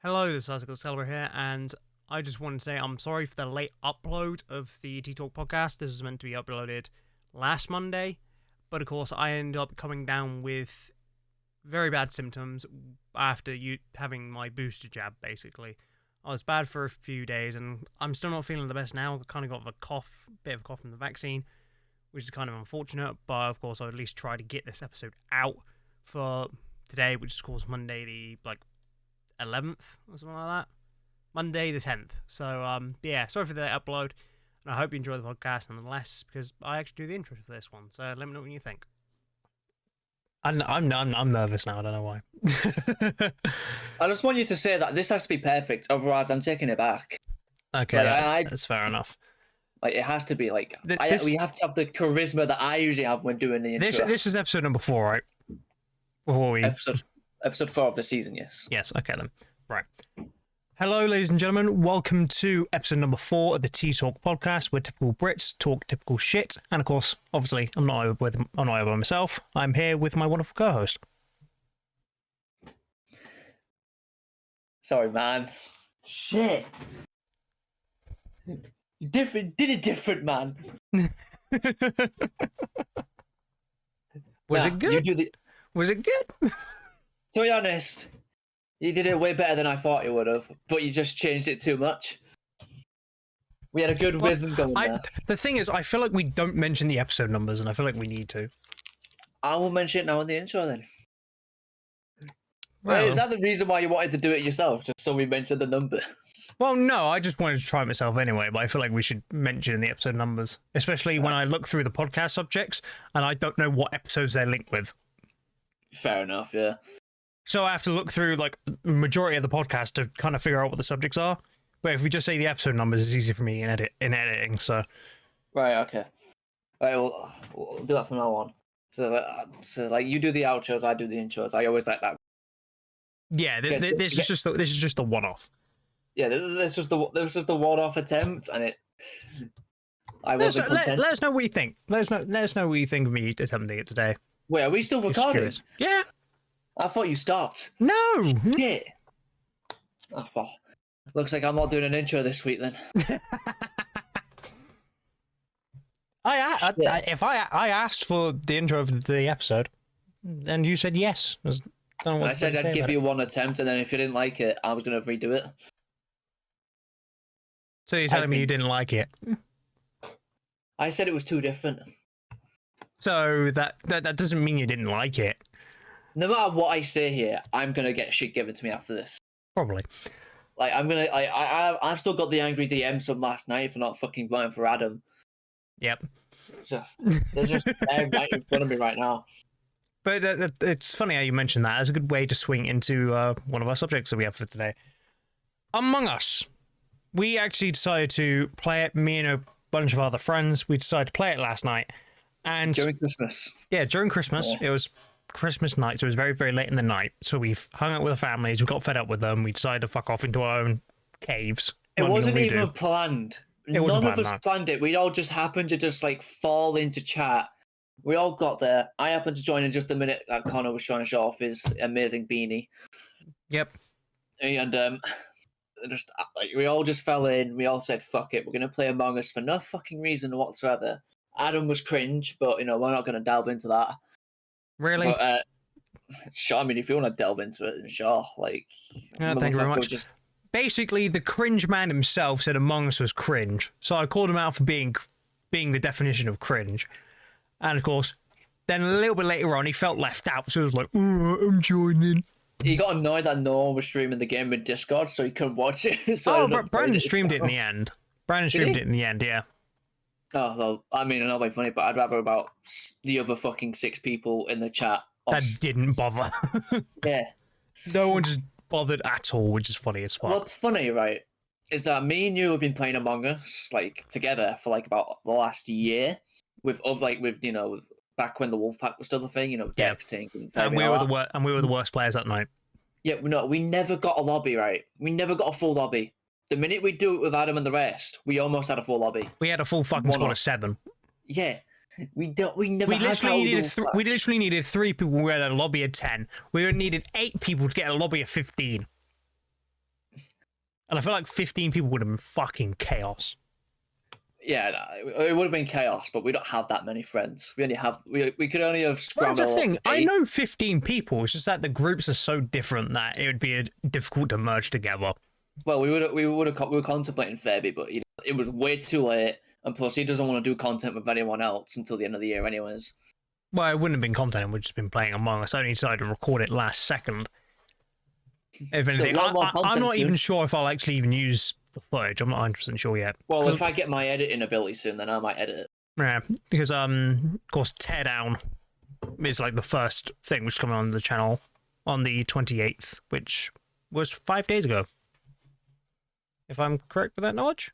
Hello, this is Icicle here, and I just wanted to say I'm sorry for the late upload of the T-Talk podcast. This was meant to be uploaded last Monday, but of course I ended up coming down with very bad symptoms after having my booster jab, basically. I was bad for a few days, and I'm still not feeling the best now. I kind of got a bit of a cough from the vaccine, which is kind of unfortunate, but of course I'll at least try to get this episode out for today, which is of course Monday the 11th or something like that. Monday the 10th. So yeah, sorry for the upload, and I hope you enjoy the podcast nonetheless, because I actually do the intro for this one. So let me know what you think. I'm nervous now. I don't know why. I just want you to say that this has to be perfect, otherwise I'm taking it back. Okay, that's fair enough. Like, it has to be like we have to have the charisma that I usually have when doing the intro. This is episode number 4, right? Before we episode 4 of the season, yes. Yes, okay then. Right. Hello, ladies and gentlemen. Welcome to episode number 4 of the T-Talk podcast, where typical Brits talk typical shit. And of course, obviously, I'm not here by myself. I'm here with my wonderful co-host. Sorry, man. Shit. You did it different, man. Was it good? Was it good? To be honest, you did it way better than I thought you would have, but you just changed it too much. We had a good rhythm going there. The thing is, I feel like we don't mention the episode numbers, and I feel like we need to. I will mention it now in the intro then. Well, is that the reason why you wanted to do it yourself, just so we mentioned the number? Well, no, I just wanted to try it myself anyway, but I feel like we should mention the episode numbers, especially when I look through the podcast subjects, and I don't know what episodes they're linked with. Fair enough, yeah. So I have to look through like the majority of the podcast to kind of figure out what the subjects are. But if we just say the episode numbers, it's easy for me in editing. So right, okay, right, we'll do that from now on. So like you do the outros, I do the intros. I always like that. Yeah, this is just a one-off. Yeah, this was the one-off attempt, and I wasn't content. Let us know what you think. Let us know what you think of me attempting it today. Wait, are we still recording? Yeah. I thought you stopped. No. Shit. Oh, well, looks like I'm not doing an intro this week then. I asked for the intro of the episode, and you said yes. I said I'd give you one attempt, and then if you didn't like it, I was going to redo it. So you're telling me you didn't like it? I said it was too different. So that doesn't mean you didn't like it. No matter what I say here, I'm gonna get shit given to me after this. Probably. Like I've still got the angry DMs from last night for not fucking voting for Adam. Yep. They're just there right in front of me right now. But it's funny how you mentioned that. It's a good way to swing into one of our subjects that we have for today. Among Us. We actually decided to play it. Me and a bunch of other friends. We decided to play it last night. And during Christmas. Yeah, during Christmas. Yeah. It was Christmas night, so it was very, very late in the night. So we've hung out with the families, we got fed up with them, we decided to fuck off into our own caves. It wasn't even planned. None of us planned it. We all just happened to just like fall into chat. We all got there. I happened to join in just the minute that Connor was trying to show off his amazing beanie. Yep. And just like we all just fell in. We all said, "Fuck it, we're gonna play Among Us for no fucking reason whatsoever." Adam was cringe, but we're not gonna delve into that. Really? But, sure. I mean, if you want to delve into it, then sure. Like, thank you very much. Basically, the cringe man himself said Among Us was cringe, so I called him out for being the definition of cringe. And of course, then a little bit later on, he felt left out, so he was like, "Oh, I'm joining." He got annoyed that no one was streaming the game with Discord, so he couldn't watch it. So Brandon streamed it in the end. Brandon streamed it in the end, yeah. Oh, well, I mean, it'll be funny, but I'd rather about the other fucking 6 people in the chat that didn't bother. Yeah. No one just bothered at all, which is funny as fuck. What's funny, right, is that me and you have been playing Among Us like together for like about the last year with back when the Wolfpack was still a thing, Dex, Tink, and we were the worst players that night. Yeah, no, we never got a lobby, right? We never got a full lobby. The minute we do it with Adam and the rest, we almost had a full lobby. We had a full fucking squad of 7. Yeah. We never we literally needed 3 people. We had a lobby of 10. We needed 8 people to get a lobby of 15. And I feel like 15 people would have been fucking chaos. Yeah, no, it would have been chaos, but we don't have that many friends. We could only have scrambled. Well, that's the thing. I know 15 people. It's just that the groups are so different that it would be difficult to merge together. Well, we were contemplating Fabi, but it was way too late, and plus he doesn't want to do content with anyone else until the end of the year, anyways. Well, it wouldn't have been content. We've just been playing Among Us. I only decided to record it last second. If anything, I'm not even sure if I'll actually even use the footage. I'm not 100% sure yet. Well, if I get my editing ability soon, then I might edit it. Yeah, because of course, Teardown is like the first thing which is coming on the channel on the 28th, which was 5 days ago. If I'm correct with that knowledge.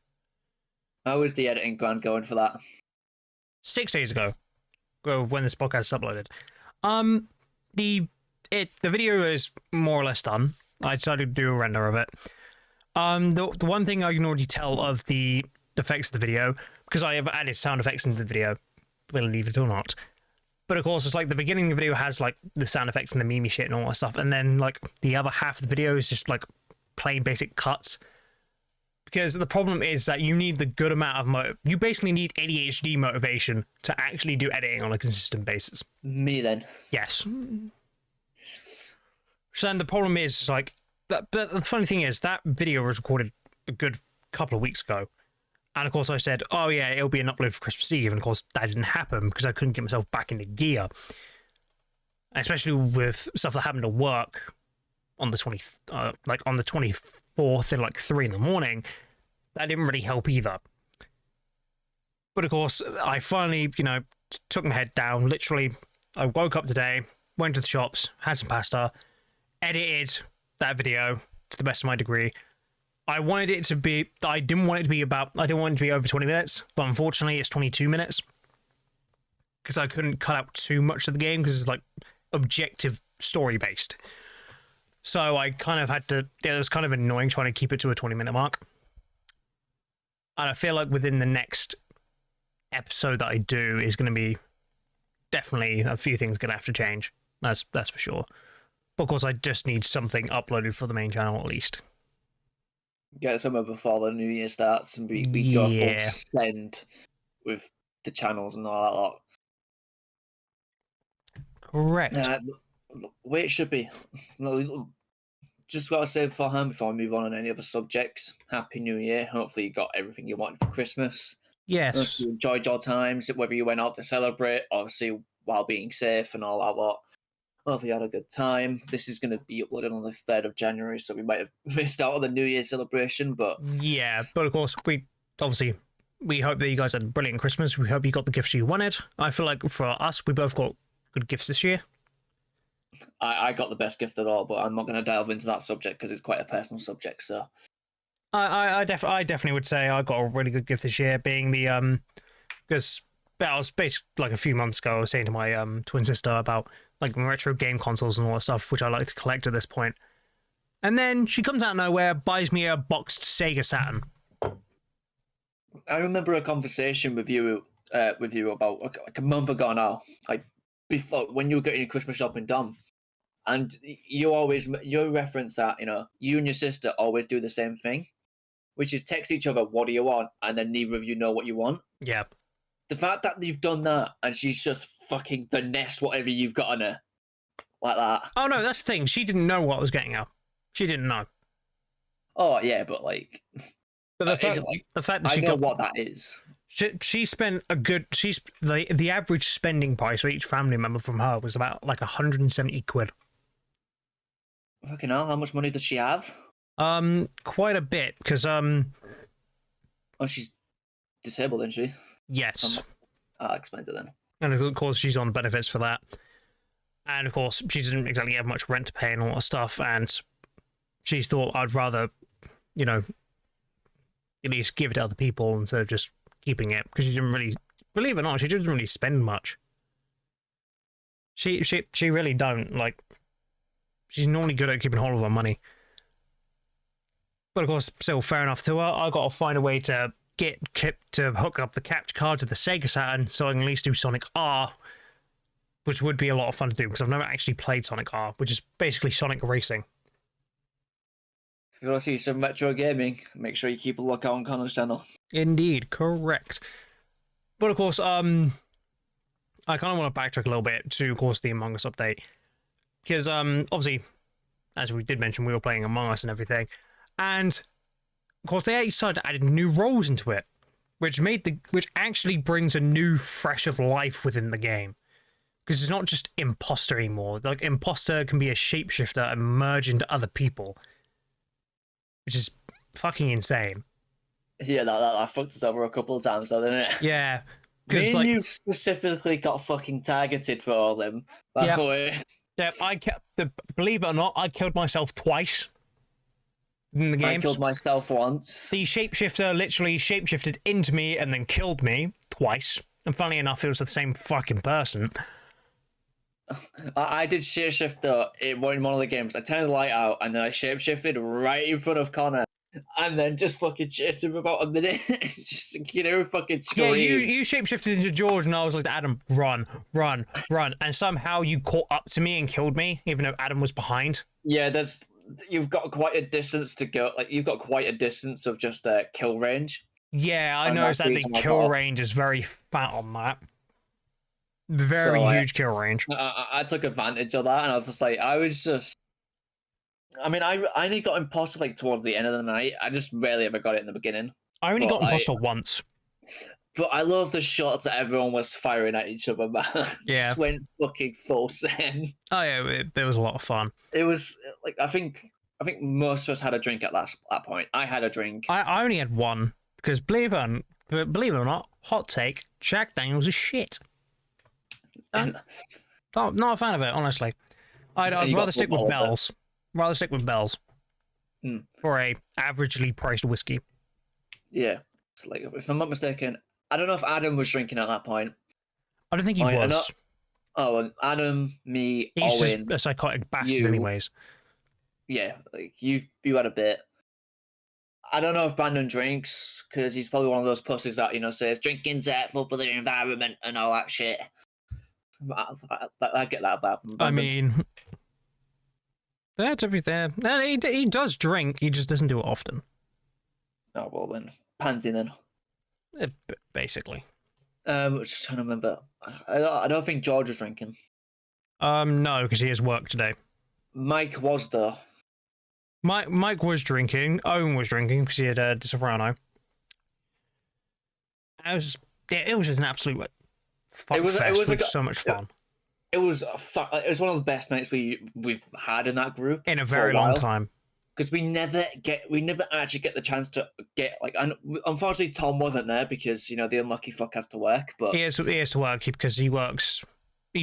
How is the editing grind going for that? 6 days ago, when this podcast is uploaded. The video is more or less done. I decided to do a render of it. The one thing I can already tell of the effects of the video, because I have added sound effects into the video, believe it or not. But of course, it's like the beginning of the video has like the sound effects and the meme shit and all that stuff, and then like the other half of the video is just like plain basic cuts. Because the problem is that you need the good amount of you basically need ADHD motivation to actually do editing on a consistent basis. Me then. Yes. So then the problem is like, but the funny thing is that video was recorded a good couple of weeks ago. And of course I said, oh yeah, it'll be an upload for Christmas Eve. And of course that didn't happen because I couldn't get myself back into gear. Especially with stuff that happened to work on the 24th at like 3 in the morning. That didn't really help either. But of course, I finally, took my head down. Literally, I woke up today, went to the shops, had some pasta, edited that video to the best of my degree. I didn't want it to be over 20 minutes, but unfortunately it's 22 minutes. Because I couldn't cut out too much of the game because it's like objective story based. So I kind of had to, it was kind of annoying trying to keep it to a 20-minute mark. And I feel like within the next episode that I do is going to be definitely a few things going to have to change. That's for sure. But of course, I just need something uploaded for the main channel at least. Get somewhere before the new year starts and we go full send with the channels and all that lot. Correct. The way it should be. Just what I say beforehand before I move on any other subjects. Happy New Year. Hopefully you got everything you wanted for Christmas. Yes. Hopefully you enjoyed your times, whether you went out to celebrate, obviously while being safe and all that lot. Hopefully you had a good time. This is going to be uploaded on the 3rd of January, so we might have missed out on the New Year celebration, but... Yeah, but of course, we hope that you guys had a brilliant Christmas. We hope you got the gifts you wanted. I feel like for us, we both got good gifts this year. I got the best gift at all, but I'm not going to delve into that subject because it's quite a personal subject. So, I definitely would say I got a really good gift this year, being the because I was basically like a few months ago. I was saying to my twin sister about like retro game consoles and all that stuff, which I like to collect at this point. And then she comes out of nowhere, buys me a boxed Sega Saturn. I remember a conversation with you about like a month ago now, like before when you were getting your Christmas shopping done. And you reference that, you and your sister always do the same thing, which is text each other, what do you want? And then neither of you know what you want. Yeah. The fact that you've done that and she's just fucking finessed whatever you've got on her. Like that. Oh, no, that's the thing. She didn't know what I was getting her. She didn't know. Oh, yeah, but like... But the fact that she know what that is. She spent a good... The average spending price for each family member from her was about like 170 quid. Fucking hell, how much money does she have? Quite a bit, because Oh, she's disabled, isn't she? Yes. That explains it then. And of course, she's on benefits for that. And of course, she doesn't exactly have much rent to pay and all that stuff. And she thought I'd rather, at least give it to other people instead of just keeping it, because she didn't really, believe it or not, she doesn't really spend much. She really don't like. She's normally good at keeping hold of her money. But of course, still fair enough to her. I got to find a way to hook up the capture card to the Sega Saturn so I can at least do Sonic R, which would be a lot of fun to do because I've never actually played Sonic R, which is basically Sonic Racing. you want to see some retro gaming, make sure you keep a lookout on Connor's channel. Indeed, correct. But of course, I kind of want to backtrack a little bit to, of course, the Among Us update. Because, obviously, as we did mention, we were playing Among Us and everything. And, of course, they decided to add new roles into it, which actually brings a new fresh of life within the game. Because it's not just imposter anymore. Like, imposter can be a shapeshifter and merge into other people. Which is fucking insane. Yeah, that fucked us over a couple of times, though, didn't it? Yeah. Me and you specifically got fucking targeted for all them. Yeah, believe it or not, I killed myself twice in the game. I killed myself once. The shapeshifter literally shapeshifted into me and then killed me twice. And funnily enough, it was the same fucking person. I did shapeshift though in one of the games. I turned the light out and then I shapeshifted right in front of Connor. And then just fucking chased him for about a minute. Just, fucking scream. Yeah, you shapeshifted into George and I was like, Adam, run. And somehow you caught up to me and killed me, even though Adam was behind. Yeah, you've got quite a distance to go. Like, you've got quite a distance of just kill range. Yeah, I noticed that the kill range is very fat on that. Very huge kill range. I took advantage of that and I was just like, I only got imposter like towards the end of the night. I just rarely ever got it in the beginning. I only got imposter once. But I love the shots that everyone was firing at each other, man. Yeah. Just went fucking full send. Oh yeah, it was a lot of fun. It was like I think most of us had a drink at that point. I had a drink. I only had one because believe it or not, hot take, Jack Daniels is shit. Not a fan of it, honestly. I'd rather stick with Bell's. Rather stick with Bell's for a averagely priced whiskey. Yeah, it's like if I'm not mistaken, I don't know if Adam was drinking at that point. I don't think he was. And Adam, me, he's Owen, just a psychotic bastard, anyways. Yeah, like you had a bit. I don't know if Brandon drinks because he's probably one of those pussies that says drinking's helpful for the environment and all that shit. I get that vibe from Brandon. I mean. Yeah, to be fair, he does drink. He just doesn't do it often. Oh well, then pansy then. Basically. Just trying to remember. I don't think George was drinking. No, because he has work today. Mike was though. Mike was drinking. Owen was drinking because he had Di Soprano. It was just an absolute fuck fest with so much fun. It was one of the best nights we've had in that group in a very long time. Because we never actually get the chance to get and unfortunately Tom wasn't there because the unlucky fuck has to work. But he has to work because he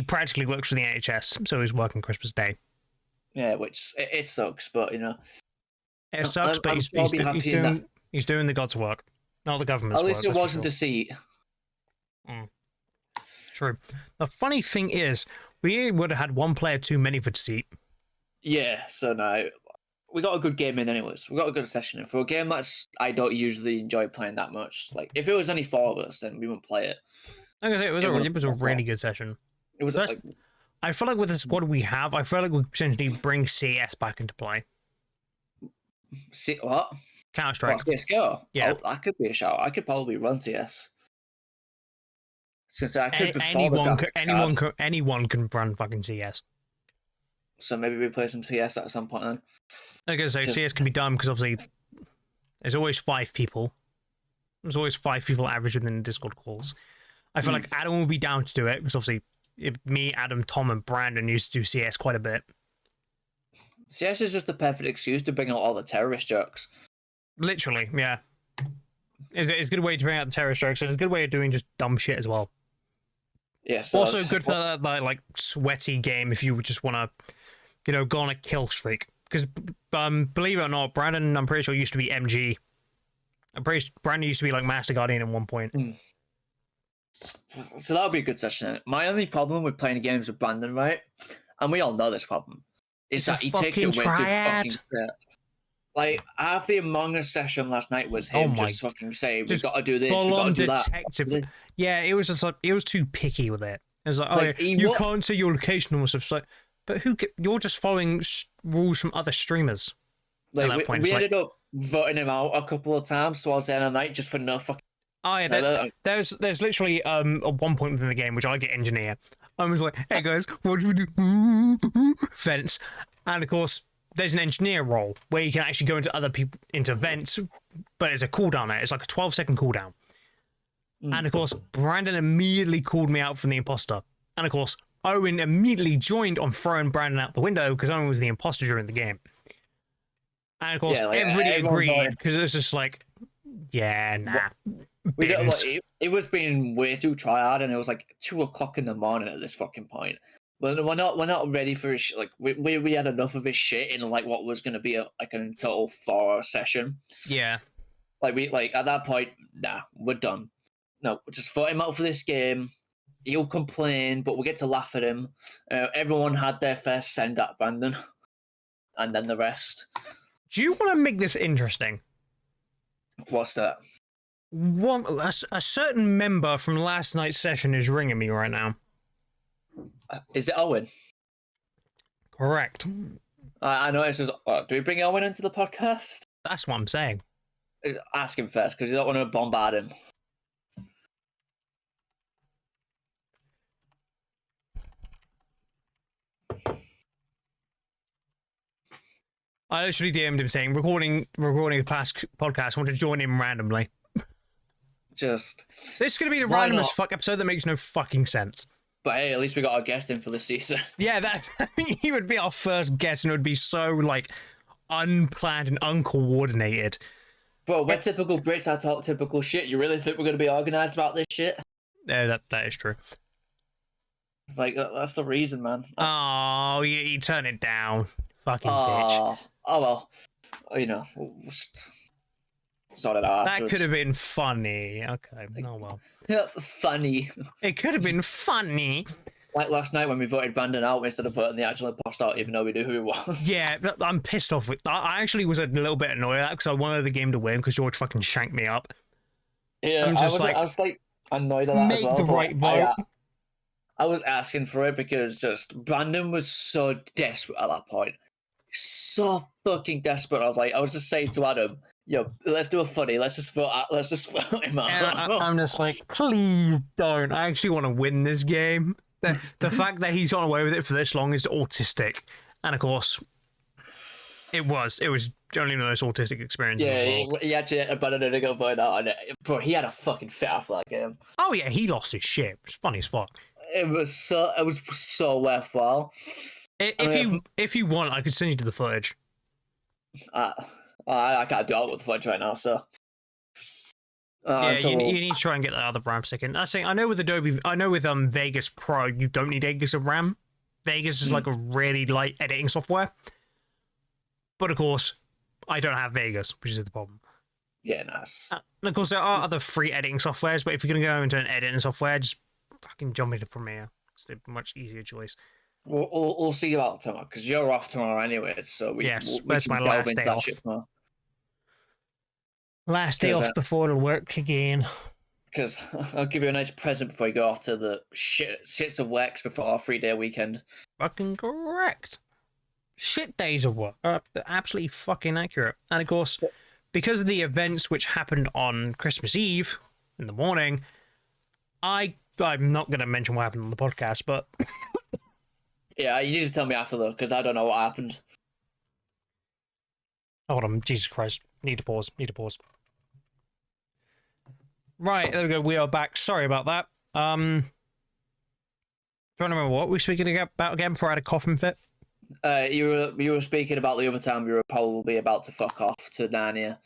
practically works for the NHS, so he's working Christmas Day. Yeah, which it sucks, but it sucks. But he's doing the God's work, not the government's work. At least it wasn't a seat. True. The funny thing is, we would have had one player too many for deceit. Yeah, so no, we got a good game in anyways. We got a good session in. For a game I don't usually enjoy playing that much. Like, if it was only 4 of us, then we wouldn't play it. Like I say, it was a really good session. It was. I feel like with the squad we have, I feel like we potentially bring CS back into play. What? Counter-Strike. CS:GO? Yeah. Oh, that could be a shout. I could probably run CS. Since I could anyone can run fucking CS. So maybe we play some CS at some point then. Like I say, CS can be done because obviously there's always 5 people. There's always 5 people average within the Discord calls. I feel like Adam will be down to do it because obviously me, Adam, Tom, and Brandon used to do CS quite a bit. CS is just the perfect excuse to bring out all the terrorist jokes. Literally, yeah. It's a good way to bring out the terrorist jokes. It's a good way of doing just dumb shit as well. Yeah, so also good for that like sweaty game if you just want to, go on a kill streak. Because believe it or not, Brandon, I'm pretty sure used to be MG. Brandon used to be like Master Guardian at one point. So that would be a good session. My only problem with playing games with Brandon, right, and we all know this problem, is that he takes it way too fucking serious. Like, half the Among Us session last night was him just fucking saying, we've got to do this, we've got to do that. Yeah, it was just like, it was too picky with it. It was like, you can't say your location and stuff. Like, but you're just following rules from other streamers. Like, At that point, we ended up voting him out a couple of times towards the end of the night just for no fucking. Oh yeah, there's literally at one point within the game which I get engineer. I was like, hey guys, what do we do? Vents, and of course there's an engineer role where you can actually go into vents, but it's a cooldown there. It's like a 12-second cooldown. And of course, Brandon immediately called me out from the imposter. And of course, Owen immediately joined on throwing Brandon out the window because Owen was the imposter during the game. And of course, everybody agreed because it was just like, yeah, nah. We don't, like, it was being way too tryhard, and it was like 2:00 in the morning at this fucking point. But we're not ready for his like we had enough of his shit in like what was going to be a total 4-hour session. Yeah. Like at that point, nah, we're done. No, just vote him out for this game. He'll complain, but we'll get to laugh at him. Everyone had their first send at Brandon, and then the rest. Do you want to make this interesting? What's that? A certain member from last night's session is ringing me right now. Is it Owen? Correct. I noticed. Do we bring Owen into the podcast? That's what I'm saying. Ask him first, because you don't want to bombard him. I literally DM'd him saying, recording a past podcast, want to join him randomly. This is going to be the randomest fuck episode that makes no fucking sense. But hey, at least we got a guest in for the season. Yeah, he would be our first guest, and it would be so, like, unplanned and uncoordinated. Bro, we're typical Brits. I talk typical shit. You really think we're going to be organised about this shit? Yeah, that is true. It's like, that's the reason, man. Oh, you turn it down. Fucking bitch. Oh, well. You know, we'll just sort it out that afterwards. could have been funny. Okay, oh well. Yeah, funny. It could have been funny. Like last night when we voted Brandon out instead of voting the actual imposter out, even though we knew who he was. Yeah, I'm pissed off with that. I actually was a little bit annoyed at that because I wanted the game to win because George fucking shanked me up. Yeah, I was annoyed at that as well. Make the right vote. I was asking for it because just Brandon was so desperate at that point. So fucking desperate. I was just saying to Adam, yo, let's do a funny. Let's just vote him out. I'm just like, please don't. I actually want to win this game. The fact that he's gone away with it for this long is autistic. And of course, it was only the most autistic experience in the world. He actually abandoned to go vote out on it. Bro, he had a fucking fit after that game. Oh yeah, he lost his shit. It's funny as fuck. It was so worthwhile. If you want, I could send you to the footage. I can't do it with the footage right now, so. You need to try and get that other RAM stick in. I know with Vegas Pro, you don't need 8 gigs of RAM. Vegas is like a really light editing software. But of course, I don't have Vegas, which is the problem. Yeah, nice. And of course, there are other free editing softwares, but if you're going to go into an editing software, just fucking jump into Premiere. It's a much easier choice. We'll see about tomorrow, because you're off tomorrow anyway, so that's my last day off. Last day off before the work again. Because I'll give you a nice present before you go off to the shits of works before our 3-day weekend. Fucking correct. Shit days of work. Absolutely fucking accurate. And of course, because of the events which happened on Christmas Eve in the morning, I'm not going to mention what happened on the podcast, but... Yeah, you need to tell me after, though, because I don't know what happened. Hold on, Jesus Christ. Need to pause. Right, there we go. We are back. Sorry about that. Trying to remember what we were speaking about again before I had a coughing fit. You were speaking about the other time you were probably about to fuck off to Narnia.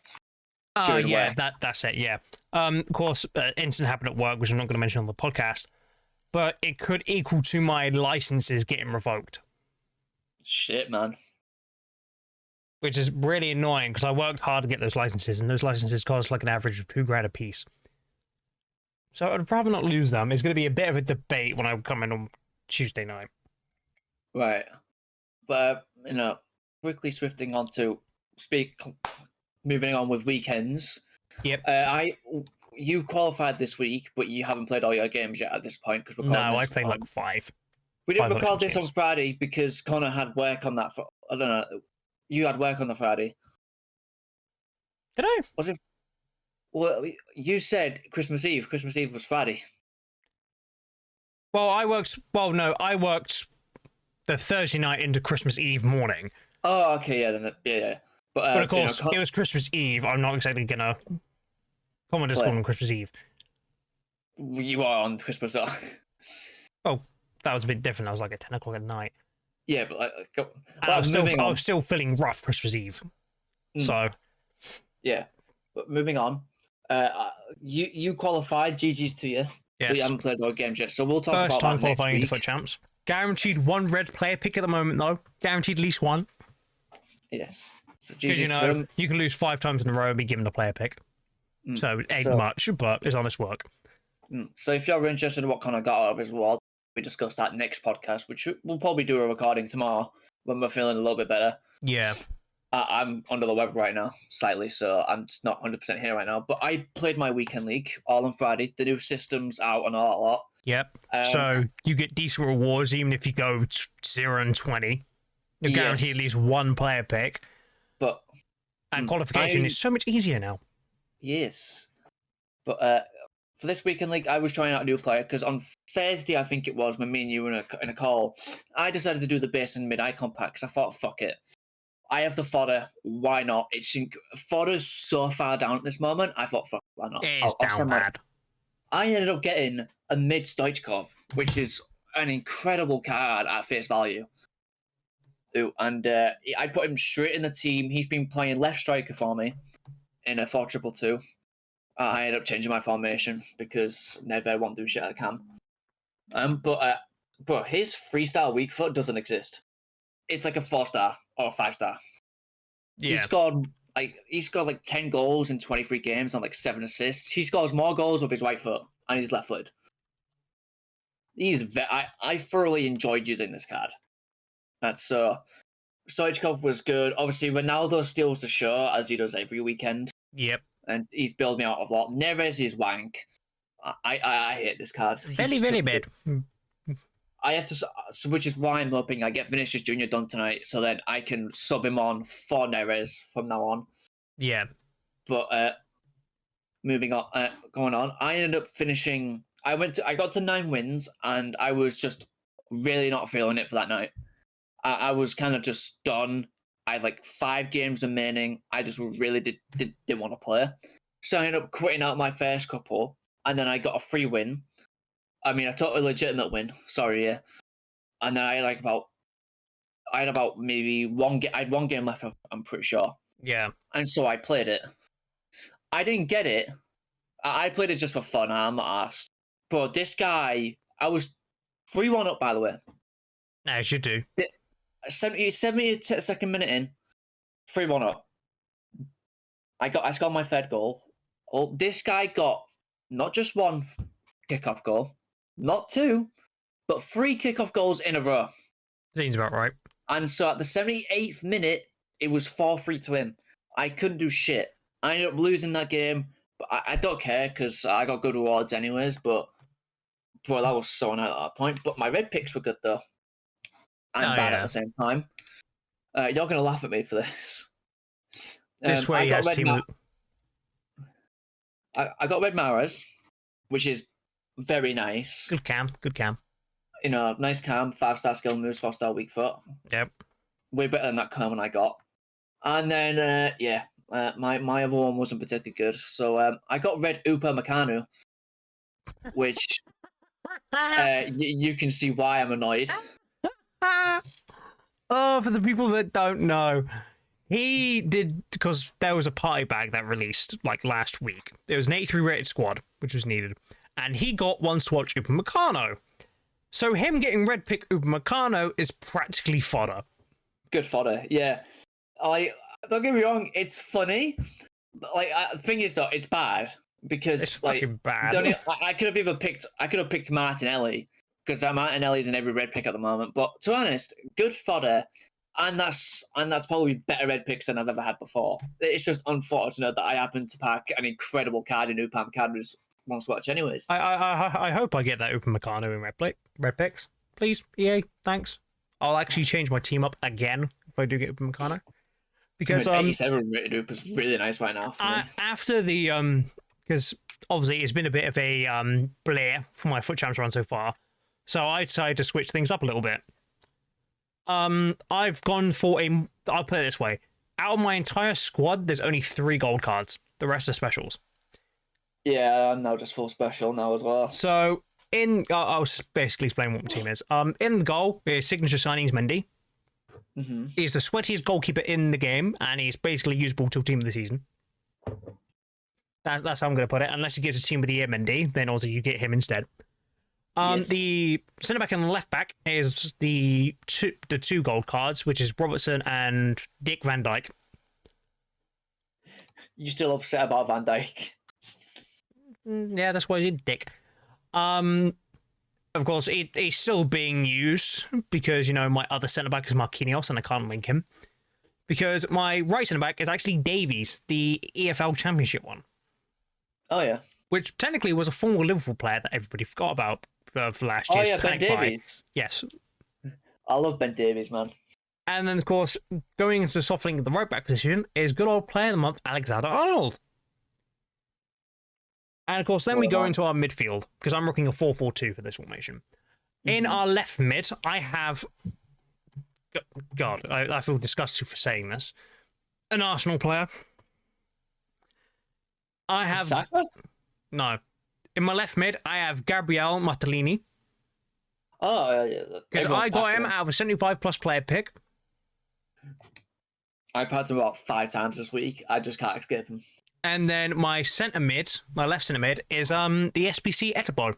Oh, yeah, that's it, yeah. Of course, incident happened at work, which I'm not going to mention on the podcast, but it could equal to my licenses getting revoked. Shit, man. Which is really annoying, because I worked hard to get those licenses, and those licenses cost like an average of $2,000 a piece. So I'd rather not lose them. It's going to be a bit of a debate when I come in on Tuesday night. Right. But, quickly moving on with weekends. Yep. You qualified this week, but you haven't played all your games yet at this point. No, I played like 5. We didn't record this on Friday because Connor had work on that. I don't know. You had work on the Friday. Did I? Was it? Well, you said Christmas Eve. Christmas Eve was Friday. Well, I worked the Thursday night into Christmas Eve morning. Oh, okay, yeah, then yeah. But of course, it was Christmas Eve. I'm not exactly gonna come on Discord on Christmas Eve. You are on Christmas. Oh, that was a bit different. That was like at 10 o'clock at night. Yeah, but I was still feeling rough Christmas Eve. So yeah, but moving on. You qualified. GG's to you. Yes. We haven't played our games yet, so we'll talk First about time that next qualifying week. into FUT Champs. Guaranteed one red player pick at the moment, though. Guaranteed at least one. Yes. So Because you can lose 5 times in a row and be given a player pick. So it ain't much, but it's honest work. So if you're interested in what Connor got out of his reward, we discuss that next podcast, which we'll probably do a recording tomorrow when we're feeling a little bit better. Yeah. I'm under the weather right now, slightly, so I'm just not 100% here right now. But I played my weekend league all on Friday. The new system's out and all that lot. Yep. So you get decent rewards even if you go 0-20. You're guaranteed at least one player pick. And qualification is so much easier now. Yes. But for this weekend league, I was trying out a new player because on Thursday, I think it was, when me and you were in a call, I decided to do the base and mid-icon pack because I thought, fuck it. I have the fodder. Why not? Fodder's so far down at this moment. I thought, fuck, why not? It is down bad. I ended up getting a Mid Stoichcov, which is an incredible card at face value. And I put him straight in the team. He's been playing left striker for me in a 4-2-2. I ended up changing my formation because Nedved won't do shit at the cam. But his 3-star weak foot doesn't exist. It's like a 4-star or a 5-star. Yeah. He scored like 10 goals in 23 games and like 7 assists. He scores more goals with his right foot and he's left footed. I thoroughly enjoyed using this card. That's Stoichkov was good. Obviously, Ronaldo steals the show as he does every weekend. Yep. And he's built me out of a lot. Neves is wank. I hate this card. Very, very bad. I have to, which is why I'm hoping I get Vinicius Jr. done tonight, so then I can sub him on for Neres from now on. Yeah. But moving on, going on, I ended up finishing. I got to 9 wins, and I was just really not feeling it for that night. I was kind of just done. I had like 5 games remaining. I just really didn't want to play. So I ended up quitting out my first couple, and then I got a free win. I mean, a totally legitimate win. Sorry, yeah. And then I had about maybe I had 1 game left, I'm pretty sure. Yeah. And so I played it. I didn't get it. I played it just for fun. I'm not asked. But this guy, I was 3-1 up, by the way. As you do. 72nd minute in, 3-1 up. I scored my 3rd goal. Oh, this guy got not just 1 kickoff goal, not 2, but 3 kickoff goals in a row. Seems about right. And so at the 78th minute, it was 4-3 to him. I couldn't do shit. I ended up losing that game, but I don't care because I got good rewards anyways. But that was so annoying at that point. But my red picks were good though. And bad at the same time. You're not going to laugh at me for this. This way, yes, team. I got Red Maras, which is very nice. Good cam. You know, nice cam, 5-star skill moves, 4-star weak foot. Yep. Way better than that Kerman I got. And then, my other one wasn't particularly good. So I got Red Upamecano, which you can see why I'm annoyed. Oh, for the people that don't know, he did, because there was a party bag that released like last week. There was an 83 rated squad, which was needed, and he got 1 swatch Upamecano. So him getting red pick Upamecano is practically fodder. Good fodder, yeah. Don't get me wrong, it's funny. Like, the thing is, though, it's bad because it's like fucking bad. I could have picked Martinelli. Because Martinelli's in every red pick at the moment. But to be honest, good fodder, and that's probably better red picks than I've ever had before. It's just unfortunate that I happen to pack an incredible card in Upamecano's 1 swatch anyways. I hope I get that Upamecano in red picks. Please, EA, thanks. I'll actually change my team up again if I do get Upamecano. Because 87 rated up is really nice right now. After the because obviously it's been a bit of a blare for my foot champs run so far, so I decided to switch things up a little bit. I've gone for I'll put it this way: out of my entire squad, there's only 3 gold cards. The rest are specials. Yeah, I'm now just full special now as well. So I'll basically explain what my team is. In the goal is signature signings Mendy. Mm-hmm. He's the sweatiest goalkeeper in the game, and he's basically usable till team of the season. That's how I'm going to put it. Unless he gets a team of the year Mendy, then also you get him instead. Yes. The centre back and the left back is the two gold cards, which is Robertson and Dick Van Dijk. You still upset about Van Dijk? Yeah, that's why he's a dick. Of course, he's still being used because, my other centre-back is Marquinhos and I can't link him. Because my right centre-back is actually Davies, the EFL Championship one. Oh, yeah. Which technically was a former Liverpool player that everybody forgot about for last year's Ben Davies. Yes. I love Ben Davies, man. And then, of course, going into the soft link at the right-back position is good old player of the month, Alexander-Arnold. And, of course, then we go into our midfield, because I'm rocking a 4-4-2 for this formation. Mm-hmm. In our left mid, I have... God, I feel disgusted for saying this. An Arsenal player. I have... Saka? No. In my left mid, I have Gabriel Martellini. Oh, yeah. Because I got him out of a 75-plus player pick. I've had him about 5 times this week. I just can't escape him. And then my centre mid, my left centre mid, is the SBC Etebo.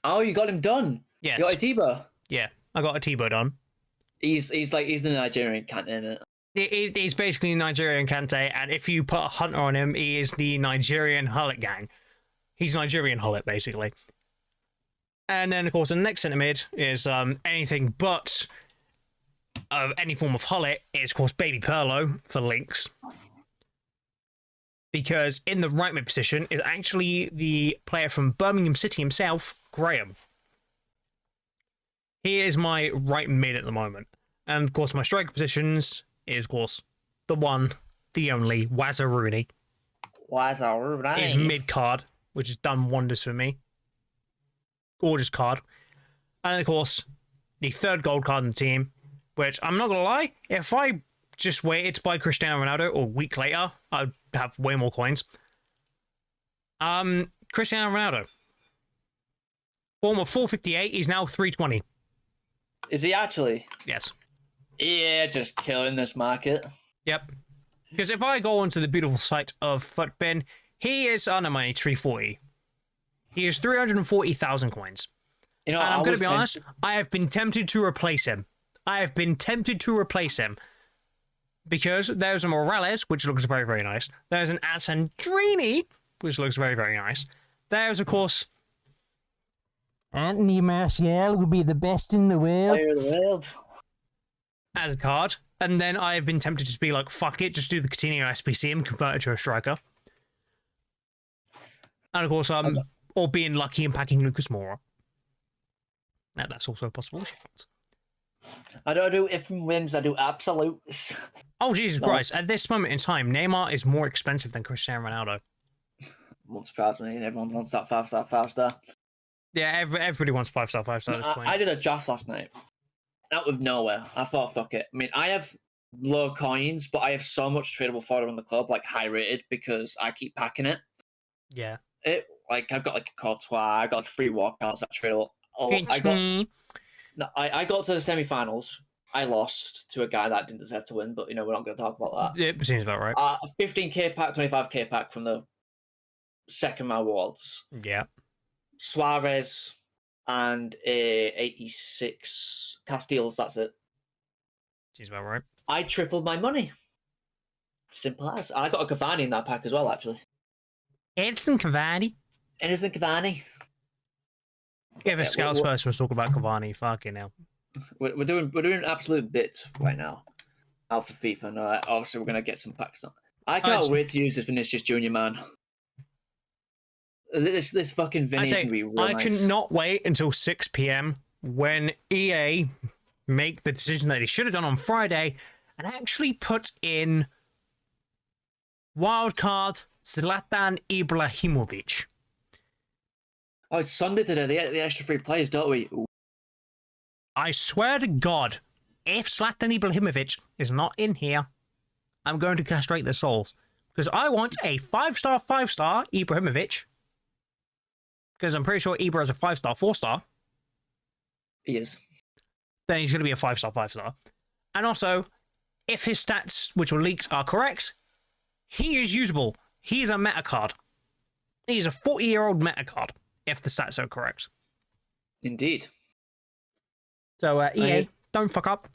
Oh, you got him done? Yes. You got a Tebow? Yeah, I got a Tebow done. He's the Nigerian Kante, isn't it? He's basically Nigerian Kante, and if you put a hunter on him, he is the Nigerian Hullet gang. He's Nigerian Hullet, basically. And then, of course, the next centre mid is anything but any form of Hullet. Is, of course, Baby Perlo for links. Because in the right mid position is actually the player from Birmingham City himself, Graham. He is my right mid at the moment. And, of course, my striker positions is, of course, the one, the only, Wazza Rooney. Wazza Rooney. His mid card, which has done wonders for me. Gorgeous card. And, of course, the third gold card in the team, which, I'm not going to lie, if I just waited to buy Cristiano Ronaldo or a week later, I'd have way more coins. Cristiano Ronaldo. Form of 458, he's now 320. Is he actually? Yes. Yeah, just killing this market. Yep. Because if I go onto the beautiful site of Footbin, he is on money 340. He is 340,000 coins. And I'm going to be honest, I have been tempted to replace him. Because there's a Morales, which looks very, very nice. There's an Alessandrini, which looks very, very nice. There's, of course, Anthony Martial would be the best in the world. Player of the world. As a card. And then I have been tempted to be like, fuck it, just do the Coutinho SPC and convert it to a striker. And, of course, or being lucky and packing Lucas Moura. Now, that's also a possible shout. I don't do if and wins, I do absolutes. Oh, Jesus Christ. At this moment in time, Neymar is more expensive than Cristiano Ronaldo. Won't surprise me. Everyone wants that 5-star. Yeah, everybody wants 5-star at this point. I did a draft last night. Out of nowhere. I thought, fuck it. I mean, I have low coins, but I have so much tradable fodder on the club, like high rated, because I keep packing it. Yeah. I've got like a Courtois, I got like 3 walkouts that tradable. I got to the semi-finals. I lost to a guy that didn't deserve to win, but we're not going to talk about that. It seems about right. A 15k pack, 25k pack from the second round awards. Yeah. Suarez and a 86 Castiles. That's it. Seems about right. I tripled my money. Simple as. I got a Cavani in that pack as well, actually. Edison Cavani. If a scouts person was talking about Cavani, fucking hell. We're doing absolute bits right now. Alpha FIFA, and obviously we're gonna get some packs on. I can't wait to use this Vinicius Junior, man. This fucking Vinicius can be real nice. I cannot wait until 6 p.m. when EA make the decision that they should have done on Friday and actually put in wildcard Zlatan Ibrahimovic. Oh, it's Sunday today. They get the extra 3 players, don't we? Ooh. I swear to God, if Zlatan Ibrahimovic is not in here, I'm going to castrate their souls. Because I want a 5-star, 5-star Ibrahimovic. Because I'm pretty sure Ibra is a 5-star, 4-star. He is. Then he's going to be a 5-star, 5-star. And also, if his stats, which were leaked, are correct, he is usable. He is a meta card. He is a 40-year-old meta card, if the stats are correct. Indeed. So, EA, don't fuck up.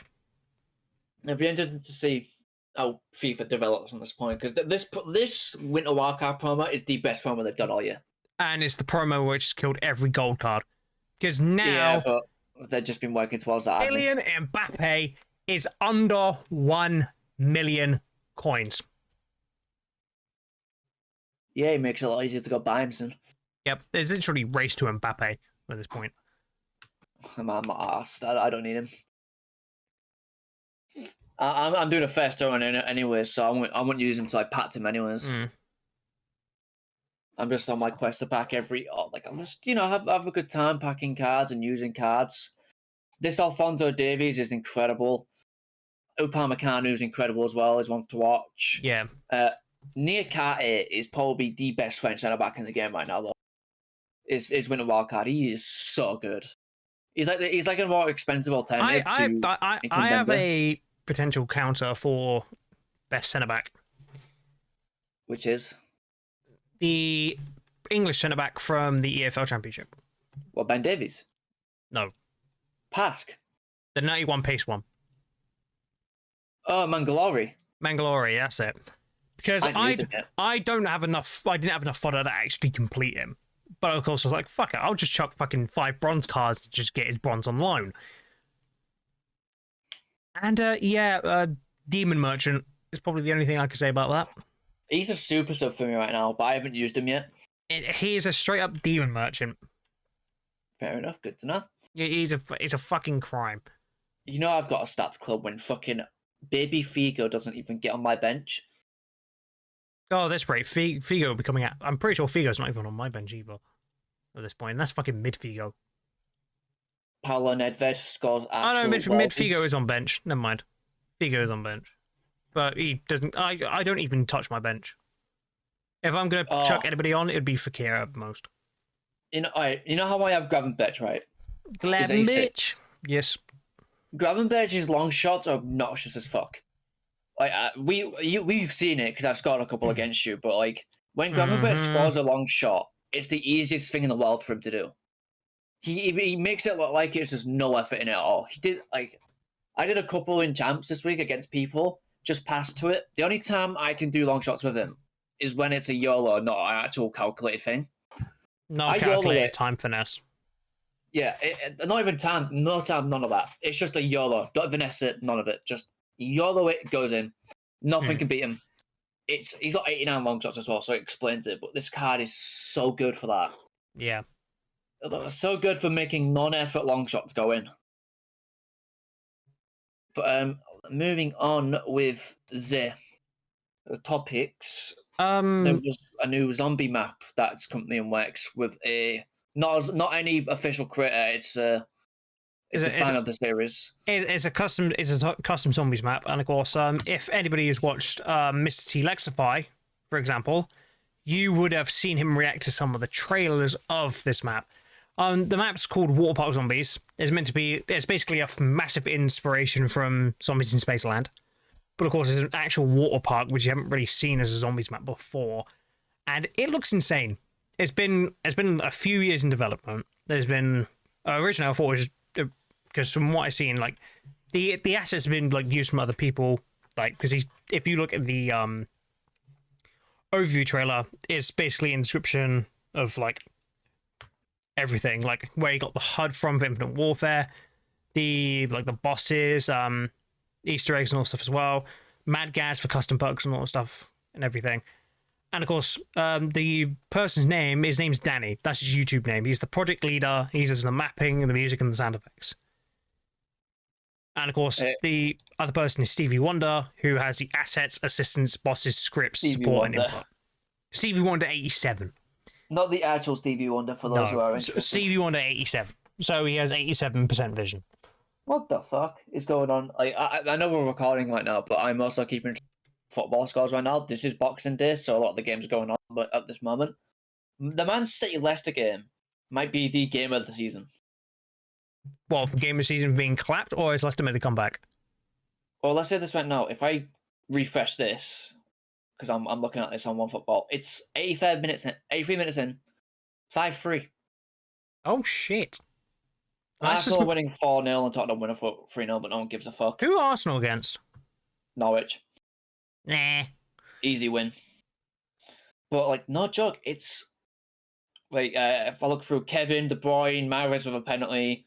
It'd be interesting to see how FIFA develops on this point, because this Winter Wildcard promo is the best promo they've done all year. And it's the promo which has killed every gold card. Because now... Yeah, but they've just been working towards that. Kylian Mbappe is under 1 million coins. Yeah, it makes it a lot easier to go buy him soon. Yep, there's literally race to Mbappe at this point. I'm not asked. I don't need him. I'm doing a first turn anyway, so I won't use him till I packed him anyways. I'm just on my quest to pack I'm just, have a good time packing cards and using cards. This Alphonso Davies is incredible. Upamecano is incredible as well. He's one to watch. Yeah. Niakate is probably the best French centre back in the game right now, though. Is winning a wild card. He is so good. He's like a more expensive alternative I have a potential counter for best centre back, which is the English centre back from the EFL Championship. What, Ben Davies? No. Pask. The 91 pace one. Oh, Mangalore, that's it. Because I didn't have enough fodder to actually complete him. But of course I was like, fuck it, I'll just chuck fucking 5 bronze cards to just get his bronze on loan. And Demon Merchant is probably the only thing I can say about that. He's a super sub for me right now, but I haven't used him yet. He is a straight up Demon Merchant. Fair enough, good to know. He's a fucking crime. You know I've got a stats club when fucking baby Figo doesn't even get on my bench. Oh, that's right. Figo will be coming out. I'm pretty sure Figo's not even on my bench either at this point. That's fucking mid Figo. Paulo Nedved scores absolute mid Figo is on bench. Never mind. Figo is on bench. But he doesn't... I don't even touch my bench. If I'm going to chuck anybody on, it'd be Fekir at most. You know how I have Gravenberch, right? Gravenberch? Yes. Gravenberch's long shots are obnoxious as fuck. Like we've seen it because I've scored a couple against you, but like when Gravenberch scores a long shot, it's the easiest thing in the world for him to do. He makes it look like it's just no effort in it at all. I did a couple in champs this week against people, just passed to it. The only time I can do long shots with him is when it's a YOLO, not an actual calculated thing. No calculated time finesse. Yeah, not even time, none of that. It's just a YOLO. Don't finesse it, none of it. Just YOLO it, goes in. Nothing can beat him. He's got 89 long shots as well, so it explains it. But this card is so good for that. Yeah. So good for making non-effort long shots go in. But moving on with the topics. There was a new zombie map that's currently in works with a not any official creator. It's a fan of the series. It's a custom zombies map, and of course, if anybody has watched Mr. T Lexify, for example, you would have seen him react to some of the trailers of this map. The map's called Waterpark Zombies. It's basically a massive inspiration from Zombies in Spaceland. But of course, it's an actual water park, which you haven't really seen as a zombies map before. And it looks insane. It's been a few years in development. There's been... originally, I thought it was... Because from what I've seen, like, the assets have been, like, used from other people. Like, because if you look at the overview trailer, it's basically an description of, like, everything. Like, where you got the HUD from for Infinite Warfare, the bosses, Easter eggs and all stuff as well, Mad Gas for custom perks and all that stuff and everything. And of course, the person's name's Danny. That's his YouTube name. He's the project leader. He does the mapping and the music and the sound effects. And of course, the other person is Stevie Wonder, who has the assets, assistants, bosses, scripts, support, and input. Stevie Wonder 87. Not the actual Stevie Wonder for those who are interested. Stevie Wonder 87. So he has 87% vision. What the fuck is going on? Like, I know we're recording right now, but I'm also keeping football scores right now. This is Boxing Day, so a lot of the games are going on but at this moment. The Man City Leicester game might be the game of the season. Well, for game of the season being clapped, or is Leicester made a comeback? Well, let's say this right now. If I refresh this, because I'm looking at this on OneFootball, it's 83 minutes in, 5-3. Oh, shit. Arsenal winning 4-0 and Tottenham winning 3-0, but no one gives a fuck. Who are Arsenal against? Norwich. Nah. Easy win. But, like, no joke, it's... Like, if I look through Kevin, De Bruyne, Mahrez with a penalty,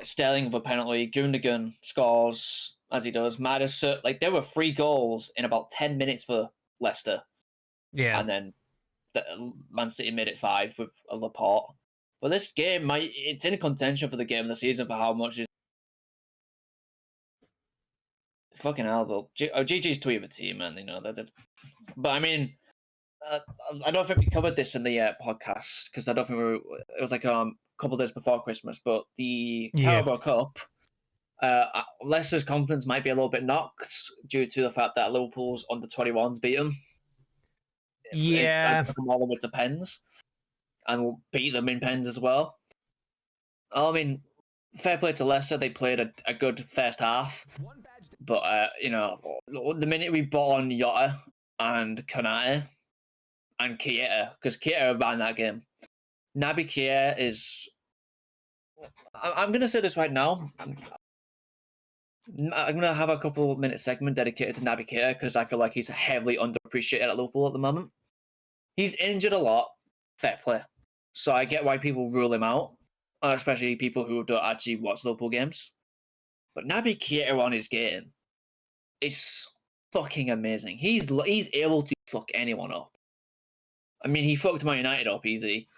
Sterling with a penalty, Gundogan scores, as he does, Maddison, like, there were 3 goals in about 10 minutes for Leicester. Yeah. And then Man City made it 5 with a Laporte. But this game, it's in contention for the game of the season for how much is... Fucking hell, though. GG's tweet of a team, man, you know. But, I mean... I don't think we covered this in the podcast because I don't think it was like a couple of days before Christmas. But the Carabao Cup, Leicester's confidence might be a little bit knocked due to the fact that Liverpool's under 21s beat them. Yeah, it all the way to pens, and we'll beat them in pens as well. I mean, fair play to Leicester; they played a good first half, but you know, the minute we bought on Jota and Konate. And Keita, because Keita ran that game. Naby Keita is... I'm going to say this right now. I'm going to have a couple-minute segment dedicated to Naby Keita because I feel like he's heavily underappreciated at Liverpool at the moment. He's injured a lot. Fair play. So I get why people rule him out, especially people who don't actually watch Liverpool games. But Naby Keita on his game is fucking amazing. He's able to fuck anyone up. I mean, he fucked Man United up easy.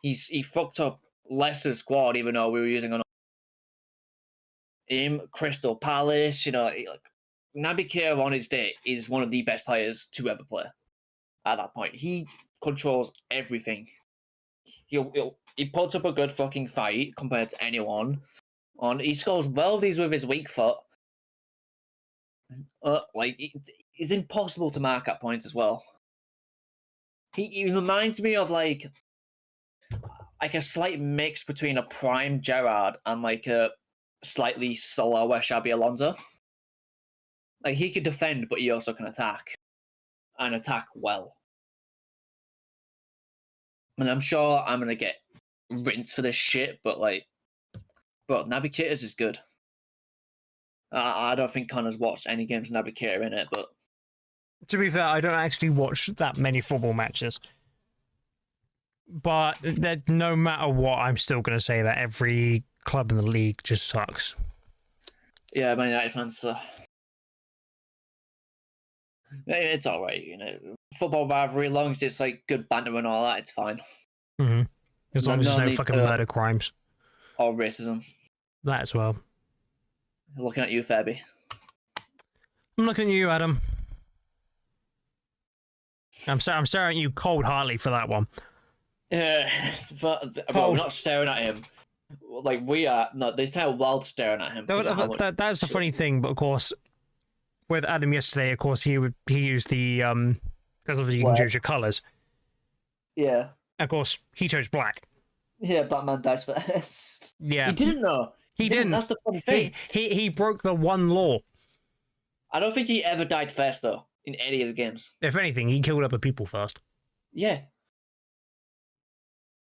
He fucked up Leicester's squad, even though we were using him. Crystal Palace, you know, Naby Keita on his day is one of the best players to ever play. At that point, he controls everything. He puts up a good fucking fight compared to anyone. He scores worldies with his weak foot. It's impossible to mark at points as well. He reminds me of like a slight mix between a prime Gerrard and like a slightly slower Xabi Alonso. Like he could defend, but he also can attack, and attack well. And I'm sure I'm gonna get rinsed for this shit, but Naby Keita's is good. I don't think Connor's watched any games with Naby Keita in it, but. To be fair, I don't actually watch that many football matches. But no matter what, I'm still going to say that every club in the league just sucks. Yeah, Man United fans, so... It's alright, you know. Football rivalry, as long as it's like good banter and all that, it's fine. Mm-hmm. As long as there's no fucking murder crimes. Or racism. That as well. Looking at you, Fabi. I'm looking at you, Adam. I'm staring at you cold-heartedly for that one. Yeah, but we're not staring at him. Like, we are... No, the entire world's staring at him. That's the funny thing, but of course, with Adam yesterday, of course, he used the... Because you can choose your colours. Yeah. And of course, he chose black. Yeah, Batman dies first. Yeah. He didn't know. He didn't. That's the funny thing. He broke the one law. I don't think he ever died first, though. In any of the games. If anything, he killed other people first. Yeah.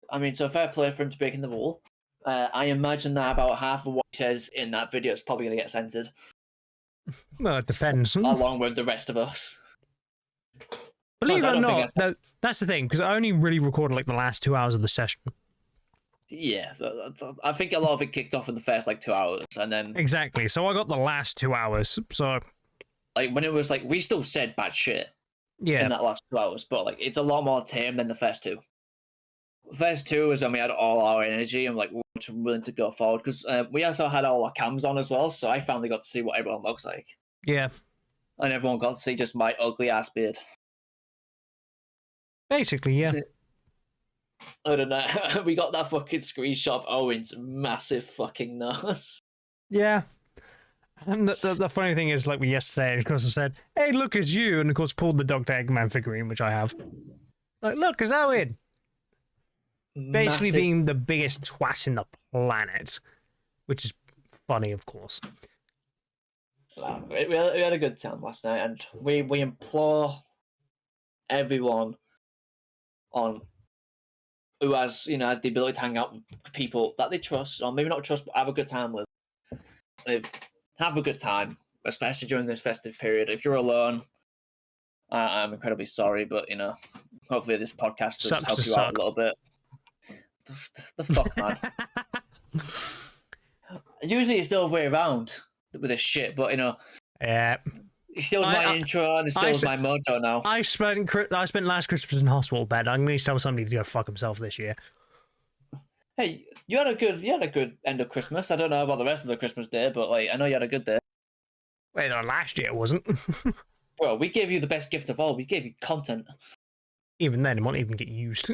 I mean, so fair play for him to breaking the rule. I imagine that about half of what he says in that video is probably going to get censored. Well, it depends. Along with the rest of us. Believe it or not, that's the thing, because I only really recorded like the last 2 hours of the session. Yeah, I think a lot of it kicked off in the first 2 hours, and then... Exactly, so I got the last 2 hours, so... Like, when it was we still said bad shit in that last 2 hours, but it's a lot more tame than the first two. The first two was when we had all our energy and we much willing to go forward because we also had all our cams on as well, so I finally got to see what everyone looks like. Yeah. And everyone got to see just my ugly ass beard. Basically, yeah. I don't know. We got that fucking screenshot of Owen's massive fucking nose. Yeah. And the funny thing is, like we yesterday, of course, I said, hey, look, it's you. And of course, pulled the Dr. Eggman figurine, which I have. Like, look, it's Owen. Basically being the biggest twat in the planet. Which is funny, of course. We had a good time last night, and we implore everyone on who has the ability to hang out with people that they trust, or maybe not trust, but have a good time with. Have a good time, especially during this festive period. If you're alone, I'm incredibly sorry, but hopefully this podcast does help you out a little bit. The fuck, man. Usually it's the other way around with this shit, but yeah. It steals my intro and it steals my mojo now. I spent last Christmas in hospital bed. I'm going to tell somebody to go fuck himself this year. Hey, you had a good end of Christmas. I don't know about the rest of the Christmas day, but I know you had a good day. Wait, no, last year it wasn't. Bro, we gave you the best gift of all. We gave you content. Even then, it won't even get used.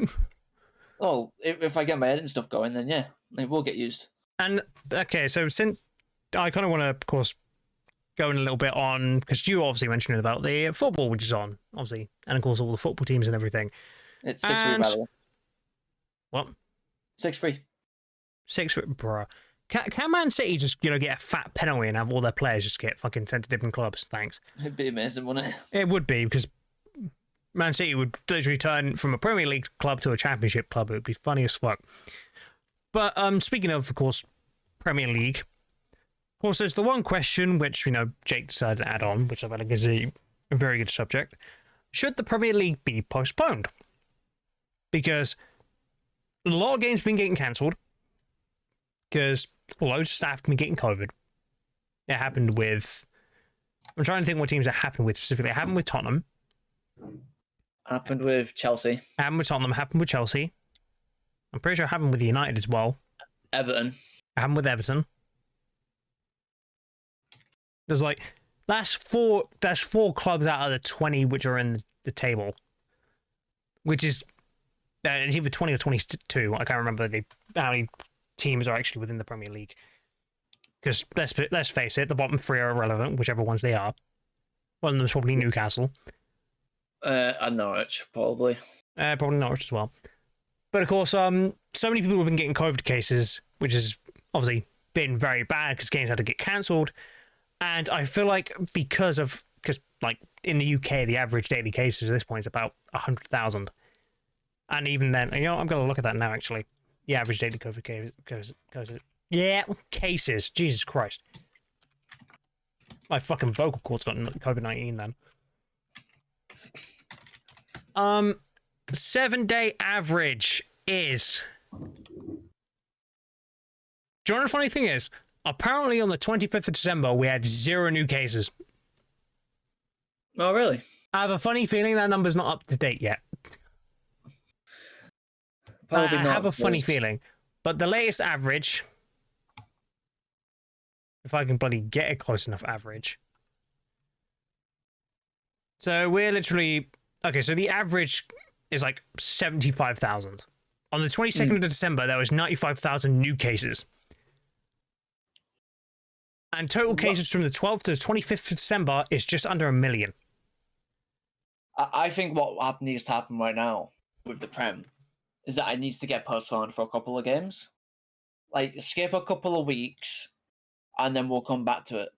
Oh, if I get my editing stuff going, then yeah, it will get used. And okay, so since I kind of want to, of course, go in a little bit on, because you obviously mentioned about the football, which is on, obviously, and of course all the football teams and everything. It's 6-3, by the way. What? 6-3. 6-3, bruh. Can Man City just, get a fat penalty and have all their players just get fucking sent to different clubs? Thanks. It'd be amazing, wouldn't it? It would be, because Man City would literally turn from a Premier League club to a Championship club. It would be funny as fuck. But speaking of course, Premier League, of course, there's the one question which, Jake decided to add on, which I feel like is a very good subject. Should the Premier League be postponed? Because a lot of games have been getting cancelled because loads of staff have been getting COVID. It happened with... I'm trying to think what teams it happened with specifically. It happened with Tottenham. Happened with Chelsea. Happened with Tottenham. Happened with Chelsea. I'm pretty sure it happened with United as well. Everton. It happened with Everton. There's that's four clubs out of the 20 which are in the table, which is it's either 20 or 22. I can't remember how many teams are actually within the Premier League. Because let's face it, the bottom three are irrelevant, whichever ones they are. One of them is probably Newcastle. And Norwich, probably. Probably Norwich as well. But of course, so many people have been getting COVID cases, which has obviously been very bad because games had to get cancelled. And I feel like because in the UK, the average daily cases at this point is about 100,000. And even then, I'm going to look at that now, actually. The average daily COVID cases. Yeah, cases. Jesus Christ. My fucking vocal cords got COVID-19 then. 7-day average is... Do you know what the funny thing is? Apparently on the 25th of December, we had 0 new cases. Oh, really? I have a funny feeling that number's not up to date yet. Probably not. I have a funny feeling. But the latest average, if I can bloody get a close enough average. So we're literally... Okay, so the average is 75,000. On the 22nd of December, there was 95,000 new cases. And total cases from the 12th to the 25th of December is just under 1 million. I think what needs to happen right now with the Prem is that it needs to get postponed for a couple of games. Skip a couple of weeks, and then we'll come back to it.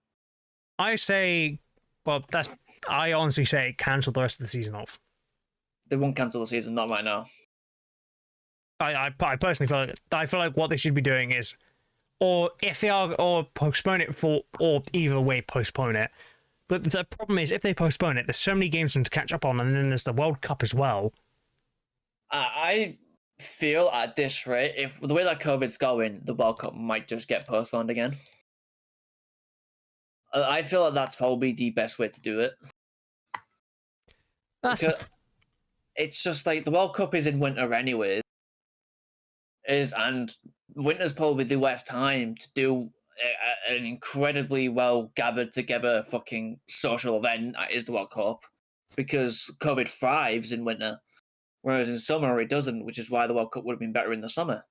I honestly say cancel the rest of the season off. They won't cancel the season, not right now. I personally feel like what they should be doing is, or if they are, or postpone it or either way postpone it. But the problem is, if they postpone it, there's so many games for them to catch up on, and then there's the World Cup as well. I feel at this rate, if the way that COVID's going, the World Cup might just get postponed again. I feel like that's probably the best way to do it. It's just the World Cup is in winter anyway. And winter's probably the worst time to do an incredibly well gathered together fucking social event that is the World Cup, because COVID thrives in winter, whereas in summer it doesn't, which is why the World Cup would have been better in the summer.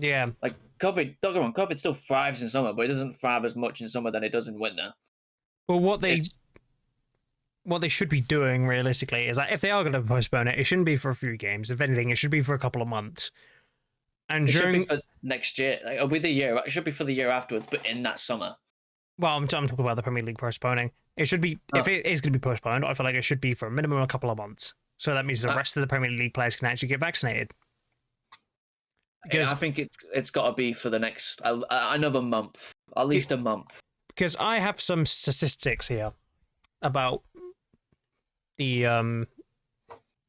Yeah. Like COVID, don't get me wrong, COVID still thrives in summer, but it doesn't thrive as much in summer than it does in winter. Well, what they should be doing realistically is that if they are going to postpone it, it shouldn't be for a few games. If anything, it should be for a couple of months. And it should be for next year, like, with the year. It should be for the year afterwards, but in that summer. Well, I'm talking about the Premier League postponing. It should be, if it is going to be postponed, I feel like it should be for a minimum of a couple of months. So that means the rest of the Premier League players can actually get vaccinated. Because I think it's got to be for the next another month, at least a month. Because I have some statistics here about the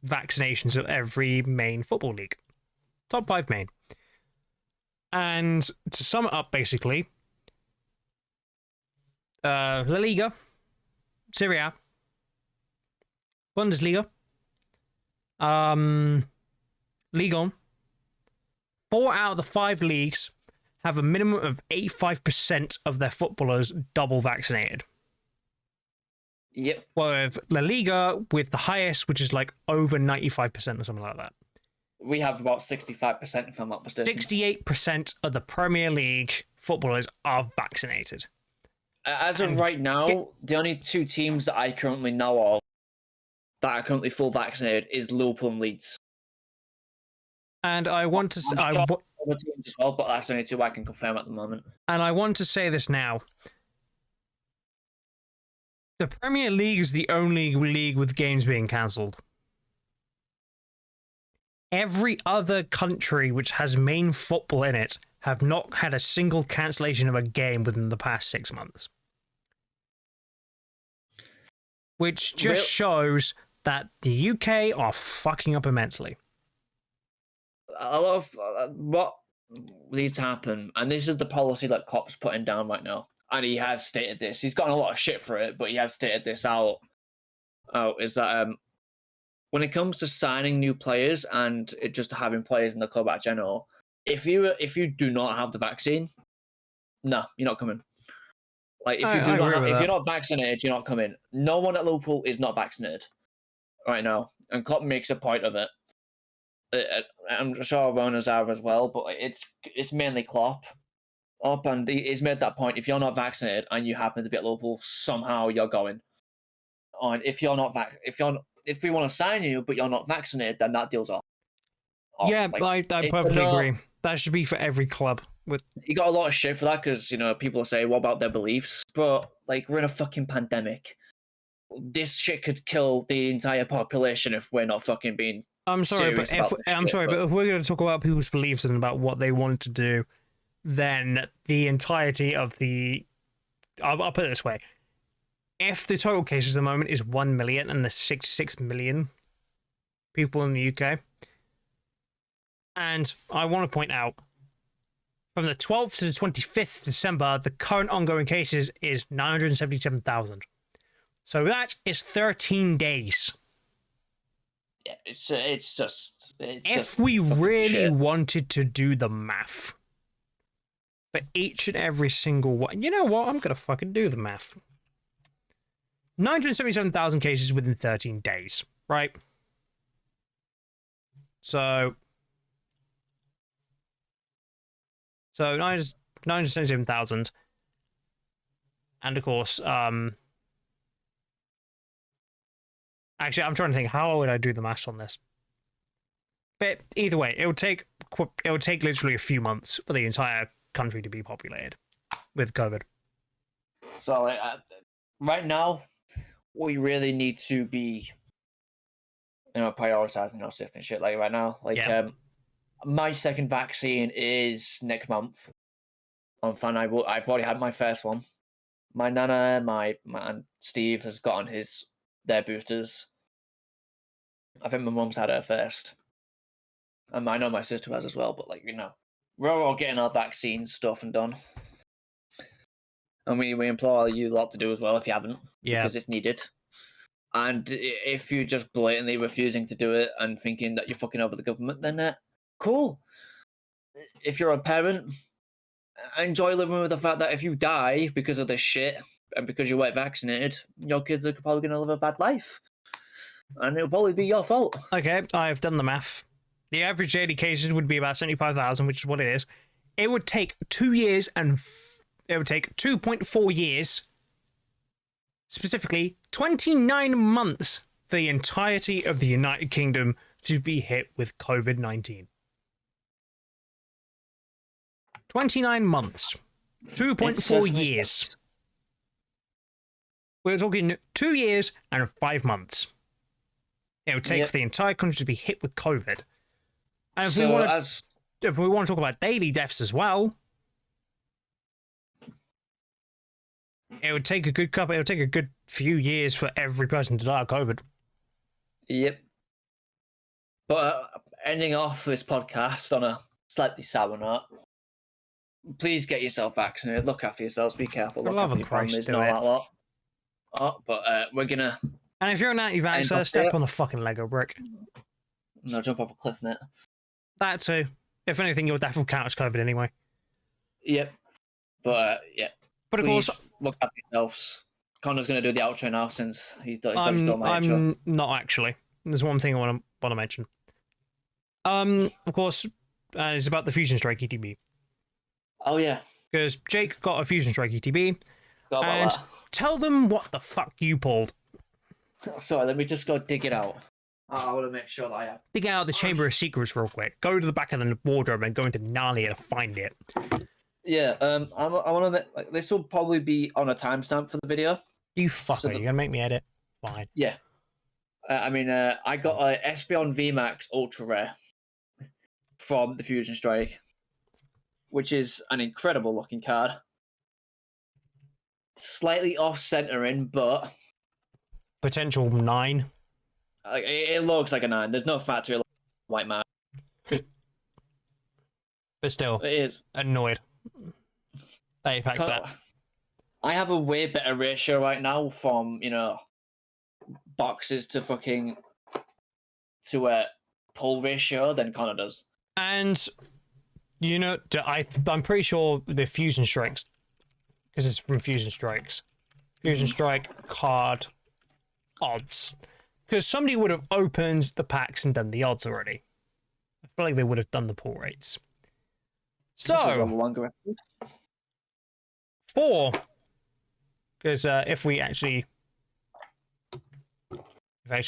vaccinations of every main football league. Top 5 main. And to sum it up, basically, La Liga, Serie A, Bundesliga, Ligue 1, 4 out of the 5 leagues have a minimum of 85% of their footballers double vaccinated. Yep. With La Liga, with the highest, which is like over 95% or something like that. We have about 65%, if I'm not mistaken. 68% of the Premier League footballers are vaccinated. As of right now, the only 2 teams that I currently know of that are currently full vaccinated is Liverpool and Leeds. And I want to say... other teams as well, but that's the only 2 I can confirm at the moment. And I want to say this now. The Premier League is the only league with games being cancelled. Every other country which has main football in it have not had a single cancellation of a game within the past 6 months. Which just shows that the UK are fucking up immensely. A lot of what needs to happen, and this is the policy that Klopp's putting down right now, and he has stated this. He's gotten a lot of shit for it, but he has stated this out. Is that when it comes to signing new players and just having players in the club in general, if you do not have the vaccine, no, you're not coming. Like if you're not vaccinated, you're not coming. No one at Liverpool is not vaccinated right now, and Klopp makes a point of it. I'm sure Rona's are as well, but it's mainly Klopp. And he's made that point. If you're not vaccinated and you happen to be at Liverpool, somehow you're going. And if you're not if we want to sign you, but you're not vaccinated, then that deal's off. Yeah, like, I perfectly agree. That should be for every club. You got a lot of shit for that because, people say, what about their beliefs? But, we're in a fucking pandemic. This shit could kill the entire population if we're not fucking being but if we're going to talk about people's beliefs and about what they want to do, then the entirety of the... I'll put it this way. If the total cases at the moment is 1 million and there's 66 million people in the UK, and I want to point out, from the 12th to the 25th December, the current ongoing cases is 977,000. So that is 13 days. Yeah, it's just if we really wanted to do the math for each and every single one, you know what? I'm going to fucking do the math. 977,000 cases within 13 days, right? So 977,000. And of course, actually, I'm trying to think, how would I do the math on this? But either way, it would take literally a few months for the entire country to be populated with COVID. So right now, we really need to be, prioritizing our safety and shit. Like right now, my second vaccine is next month. I'm fine. I've already had my first one. My nana, my and Steve has gotten their boosters. I think my mum's had her first. And I know my sister has as well, but we're all getting our vaccine stuff and done. And we implore you lot to do as well if you haven't. Yeah. Because it's needed. And if you're just blatantly refusing to do it and thinking that you're fucking over the government, then cool. if you're a parent, enjoy living with the fact that if you die because of this shit and because you weren't vaccinated, your kids are probably going to live a bad life. And it'll probably be your fault. Okay, I've done the math. The average daily cases would be about 75,000, which is what it is. It would take 2 years and it would take 2.4 years, specifically 29 months, for the entirety of the United Kingdom to be hit with COVID-19. 29 months. 2.4 years. We're talking 2 years and 5 months. It would take for the entire country to be hit with COVID. And if we want to talk about daily deaths as well, it would take a good few years for every person to die of COVID. Yep. But ending off this podcast on a slightly sour note, please get yourself vaccinated. Look after yourselves. Be careful. Look after your families. Not that lot. But we're gonna. And if you're an anti-vaxxer, step on the fucking Lego brick. No, jump off a cliff, mate. That too. If anything, your death will count as COVID anyway. Yep. But But of course, look after yourselves. Connor's going to do the outro now since he's done my intro. I'm not actually. There's one thing I want to mention. Of course, it's about the Fusion Strike ETB. Oh yeah. Because Jake got a Fusion Strike ETB, and tell them what the fuck you pulled. Sorry, let me just go dig it out. I want to make sure that I have. Dig out the Chamber of Secrets real quick. Go to the back of the wardrobe and go into Narnia to find it. Yeah, I want to. Like, this will probably be on a timestamp for the video. You fucker, you're gonna make me edit. Fine. Yeah. I got a Espeon VMAX Ultra Rare from the Fusion Strike, which is an incredible looking card. Slightly off centering, but potential 9. Like it looks like a 9. There's no factory white mark. But still, it is annoyed. They packed that. I have a way better ratio right now from boxes to pull ratio than Connor does. And I'm pretty sure the Fusion Strikes, because it's from Fusion Strikes, Fusion Strike card odds. Because somebody would have opened the packs and done the odds already. I feel like they would have done the pull rates. So, because if it actually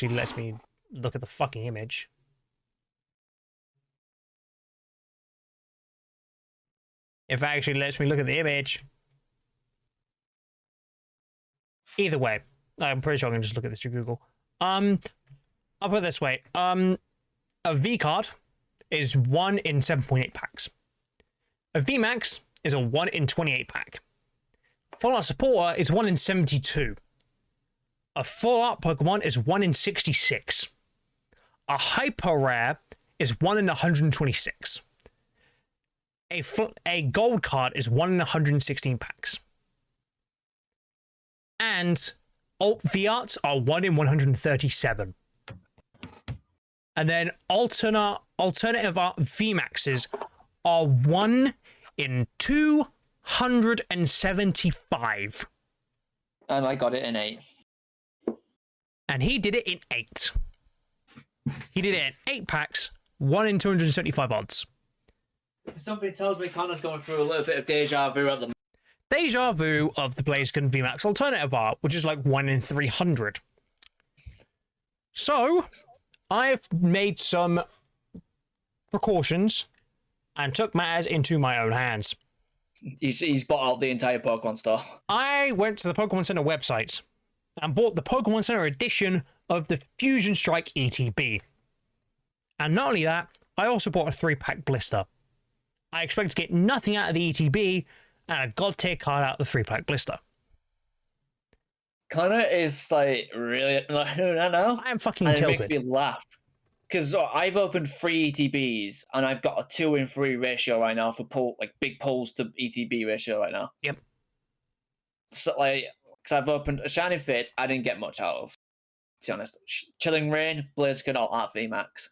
lets me look at the fucking image. If it actually lets me look at the image. Either way, I'm pretty sure I can just look at this through Google. I'll put it this way. A V card is 1 in 7.8 packs. A VMAX is a 1 in 28 pack. Full art supporter is 1 in 72. A full art Pokemon is 1 in 66. A hyper rare is 1 in 126. A gold card is 1 in 116 packs. And alt V arts are 1 in 137. And then alternative art VMAXs are 1 in 275. And I got it in 8. And he did it in 8. He did it in 8 packs, 1 in 275 odds. Something tells me Connor's going through a little bit of deja vu at the moment. Deja vu of the Blaziken VMAX alternative art, which is like 1 in 300. So, I've made some precautions and took matters into my own hands. He's bought out the entire Pokemon store. I went to the Pokemon Center website and bought the Pokemon Center edition of the Fusion Strike ETB. And not only that, I also bought a 3-pack blister. I expect to get nothing out of the ETB and a god tier card out of the 3-pack blister. Connor is like really no. I am fucking tilted. It makes me laugh because I've opened 3 ETBs and I've got a 2 in 3 ratio right now for big pulls to ETB ratio right now. Yep. So because I've opened a Shining Fate, I didn't get much out of. To be honest, Chilling Reign, Blaziken, all Art VMAX,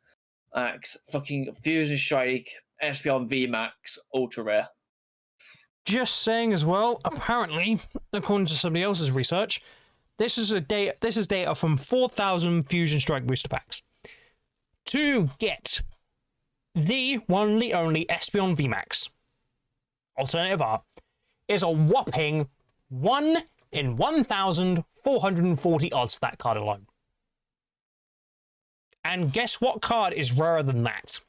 fucking Fusion Strike, Espeon VMAX Ultra Rare. Just saying as well, apparently, according to somebody else's research, this is data from 4,000 Fusion Strike booster packs. To get the one and only Espeon VMAX alternative art is a whopping 1 in 1,440 odds for that card alone. And guess what card is rarer than that?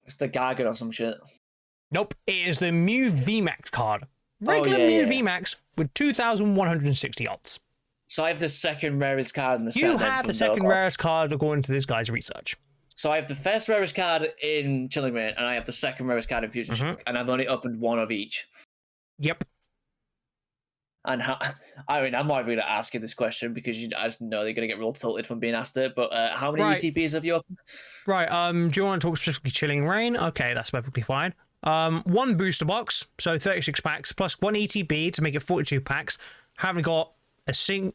It's the Gaga or some shit. Nope, it is the Mew VMAX card. Regular Mew VMAX with 2,160 odds. So I have the second rarest card in the set. You have the second rarest card according to this guy's research. So I have the first rarest card in Chilling Reign, and I have the second rarest card in Fusion Strike, and I've only opened one of each. Yep. And I mean, I'm not even going to ask you this question because I just know they're going to get real tilted from being asked it. But how many ETPs have you opened? Right. Do you want to talk specifically Chilling Reign? Okay, that's perfectly fine. One booster box, so 36 packs plus one ETB to make it 42 packs. I've got no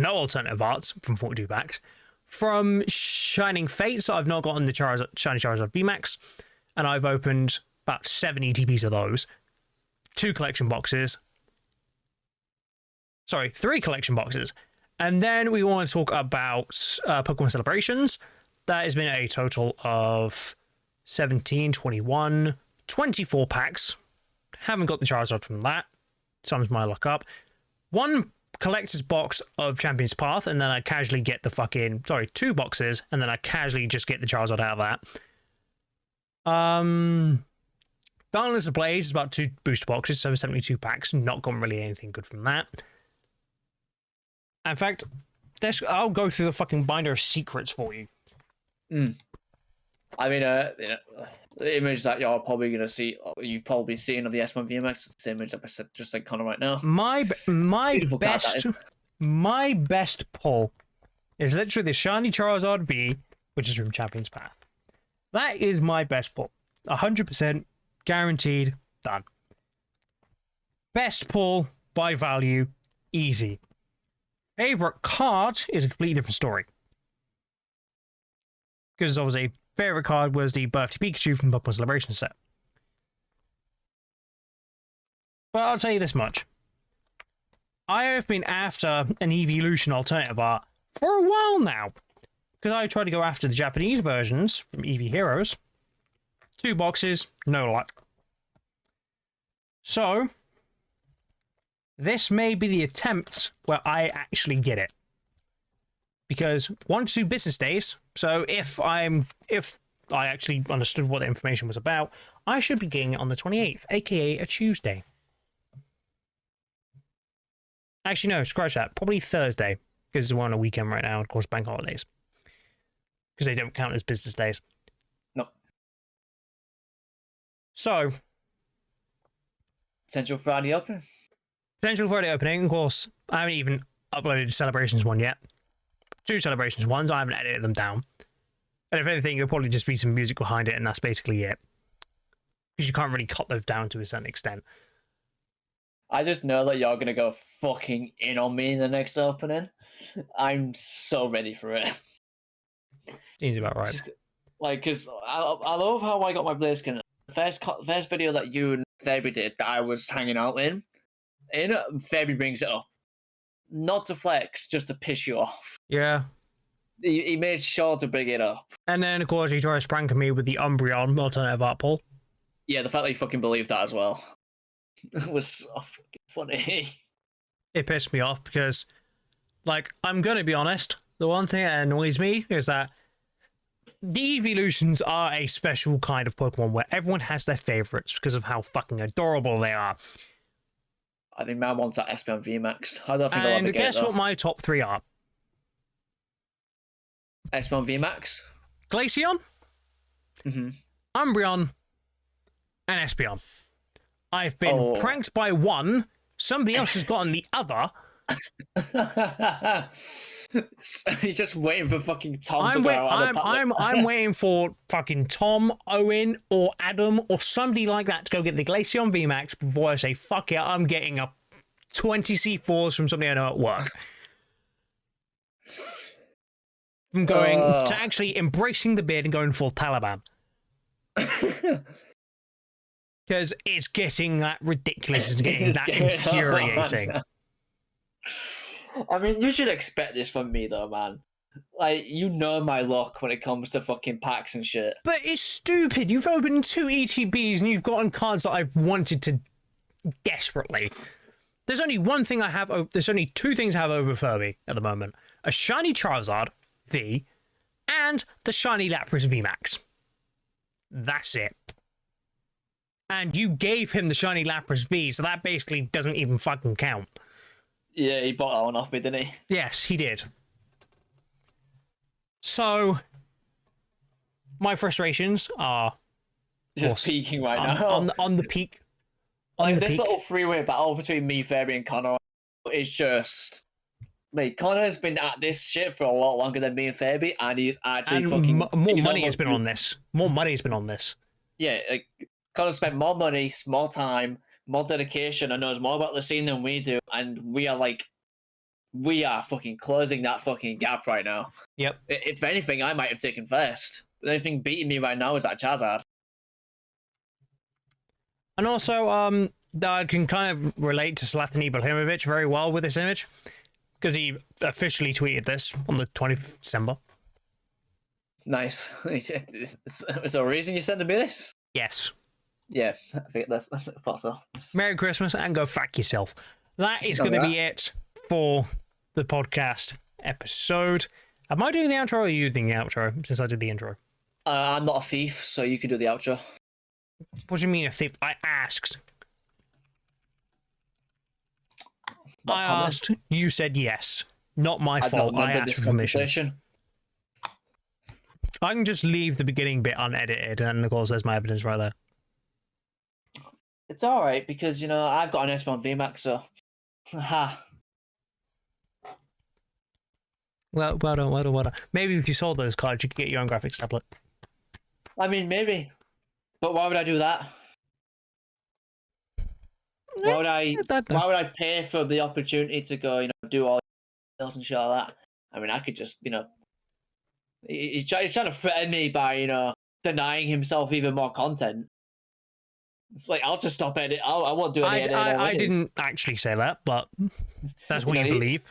alternative arts from 42 packs. From Shining Fates, I've not gotten the Shiny Charizard VMAX, and I've opened about 7 ETBs of those. 3 collection boxes. And then we want to talk about Pokemon Celebrations. That has been a total of 17, 21, 24 packs. Haven't got the Charizard from that. Sums my luck up. 1 collector's box of Champion's Path, and then I casually get the 2 boxes, and then I casually just get the Charizard out of that. Darkness Ablaze is about 2 booster boxes, so 72 packs. Not gotten really anything good from that. In fact, I'll go through the fucking binder of secrets for you. I mean, the image that you're probably going to see, you've probably seen of the S1 VMAX, it's the image that I said just like Connor right now. My best pull is literally the Shiny Charizard V, which is from Champion's Path. That is my best pull. 100% guaranteed, done. Best pull by value, easy. Favorite card is a completely different story. Because obviously, favorite card was the Birthday Pikachu from Pokemon Celebration set. But I'll tell you this much. I have been after an Evolution alternative art for a while now. Because I tried to go after the Japanese versions from Eevee Heroes. 2 boxes, no luck. So, this may be the attempt where I actually get it. Because 1 to 2 business days, so if I actually understood what the information was about, I should be getting it on the 28th, aka a Tuesday. Actually, no, scratch that. Probably Thursday, because we're on a weekend right now, of course, bank holidays. Because they don't count as business days. No. So. Potential Friday opening. Of course. I haven't even uploaded the Celebrations one yet. 2 Celebrations ones, I haven't edited them down. And if anything, there'll probably just be some music behind it, and that's basically it. Because you can't really cut those down to a certain extent. I just know that you're going to go fucking in on me in the next opening. I'm so ready for it. Seems about right. Like, because I love how I got my Blaziken. The first video that you and Fabi did that I was hanging out in Fabi brings it up. Not to flex, just to piss you off. Yeah. He made sure to bring it up. And then, of course, he tried to prank me with the Umbreon alternative art pull. Yeah, the fact that you fucking believed that as well. It was so fucking funny. It pissed me off because, like, I'm going to be honest, the one thing that annoys me is that the Evolutions are a special kind of Pokemon where everyone has their favourites because of how fucking adorable they are. I think man wants that Espeon VMAX. I don't think I'll ever get it, guess what my top 3 are? Espeon VMAX, Glaceon, Umbreon, and Espeon. I've been pranked by one. Somebody else has gotten the other. He's just waiting for fucking Tom to go out. I'm waiting for fucking Tom, Owen, or Adam, or somebody like that to go get the Glaceon VMAX before I say, fuck it, I'm getting a 20 C4s from somebody I know at work. from going to actually embracing the beard and going full Taliban. Because it's getting that ridiculous. It's getting that infuriating. I mean, you should expect this from me, though, man. Like, you know my luck when it comes to fucking packs and shit. But it's stupid. You've opened 2 ETBs and you've gotten cards that I've wanted to desperately. There's only one thing I have. There's only 2 things I have over Furby at the moment: a shiny Charizard V, and the shiny Lapras VMAX. That's it. And you gave him the shiny Lapras V, so that basically doesn't even fucking count. Yeah, he bought that one off me, didn't he? Yes, he did. So, my frustrations are just peaking right now. On the peak. Like, this little freeway battle between me, Furby, and Connor is just... Like, Connor's been at this shit for a lot longer than me and Furby, and he's actually fucking... More money has been on this. More money has been on this. Yeah, like, Connor spent more money, more time, more dedication, and knows more about the scene than we do, and we are fucking closing that fucking gap right now. Yep. If anything, I might have taken first. The only thing beating me right now is that Charizard. And also, I can kind of relate to Zlatan Ibrahimovic very well with this image, because he officially tweeted this on the 20th of December. Nice. Is there a reason you sent me this? Yes. Yeah, I think that's so. Merry Christmas and go fuck yourself. That is going to be it for the podcast episode. Am I doing the outro or are you doing the outro since I did the intro? I'm not a thief, so you can do the outro. What do you mean a thief? I asked. I asked. You said yes. Not my fault. I asked for permission. I can just leave the beginning bit unedited, and of course, there's my evidence right there. It's all right because I've got an S1 VMAX, so ha. Well done. Maybe if you sold those cards, you could get your own graphics tablet. I mean, maybe, but why would I do that? Why would I pay for the opportunity to go, do all else and shit like that? I mean, I could just, he's trying to threaten me by, denying himself even more content. It's like, I'll just stop editing. I won't do any editing. I didn't actually say that, but that's what you believe.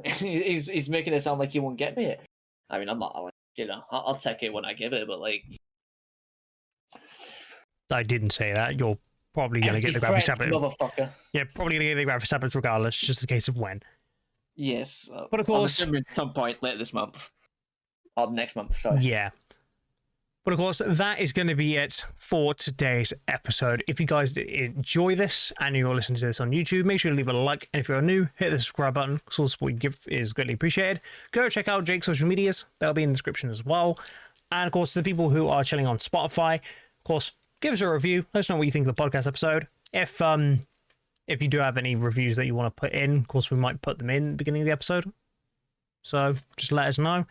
He's making it sound like you won't get me. I mean, I'm not, I'll take it when I give it, but I didn't say that. You're probably going to get the graphics tablet. Motherfucker. Yeah, probably going to get the graphics tablets regardless, just a case of when. Yes. But of course... I'm assuming at some point later this month. Or next month, sorry. Yeah. But of course, that is going to be it for today's episode. If you guys did enjoy this and you're listening to this on YouTube, make sure to leave a like. And if you're new, hit the subscribe button because all the support you give is greatly appreciated. Go check out Jake's social medias. That'll be in the description as well. And of course, the people who are chilling on Spotify, of course, give us a review. Let us know what you think of the podcast episode. If you do have any reviews that you want to put in, of course, we might put them in the beginning of the episode. So just let us know.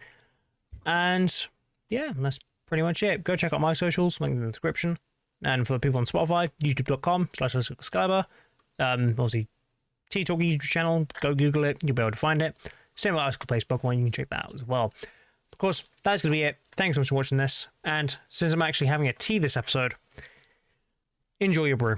And yeah, that's pretty much it. Go check out my socials, link in the description. And for people on Spotify, youtube.com/disccuss. Obviously, T-Talk YouTube channel, go Google it, you'll be able to find it. Same with Icicle Plays Pokemon, you can check that out as well. Of course, that's going to be it. Thanks so much for watching this. And since I'm actually having a tea this episode, enjoy your brew.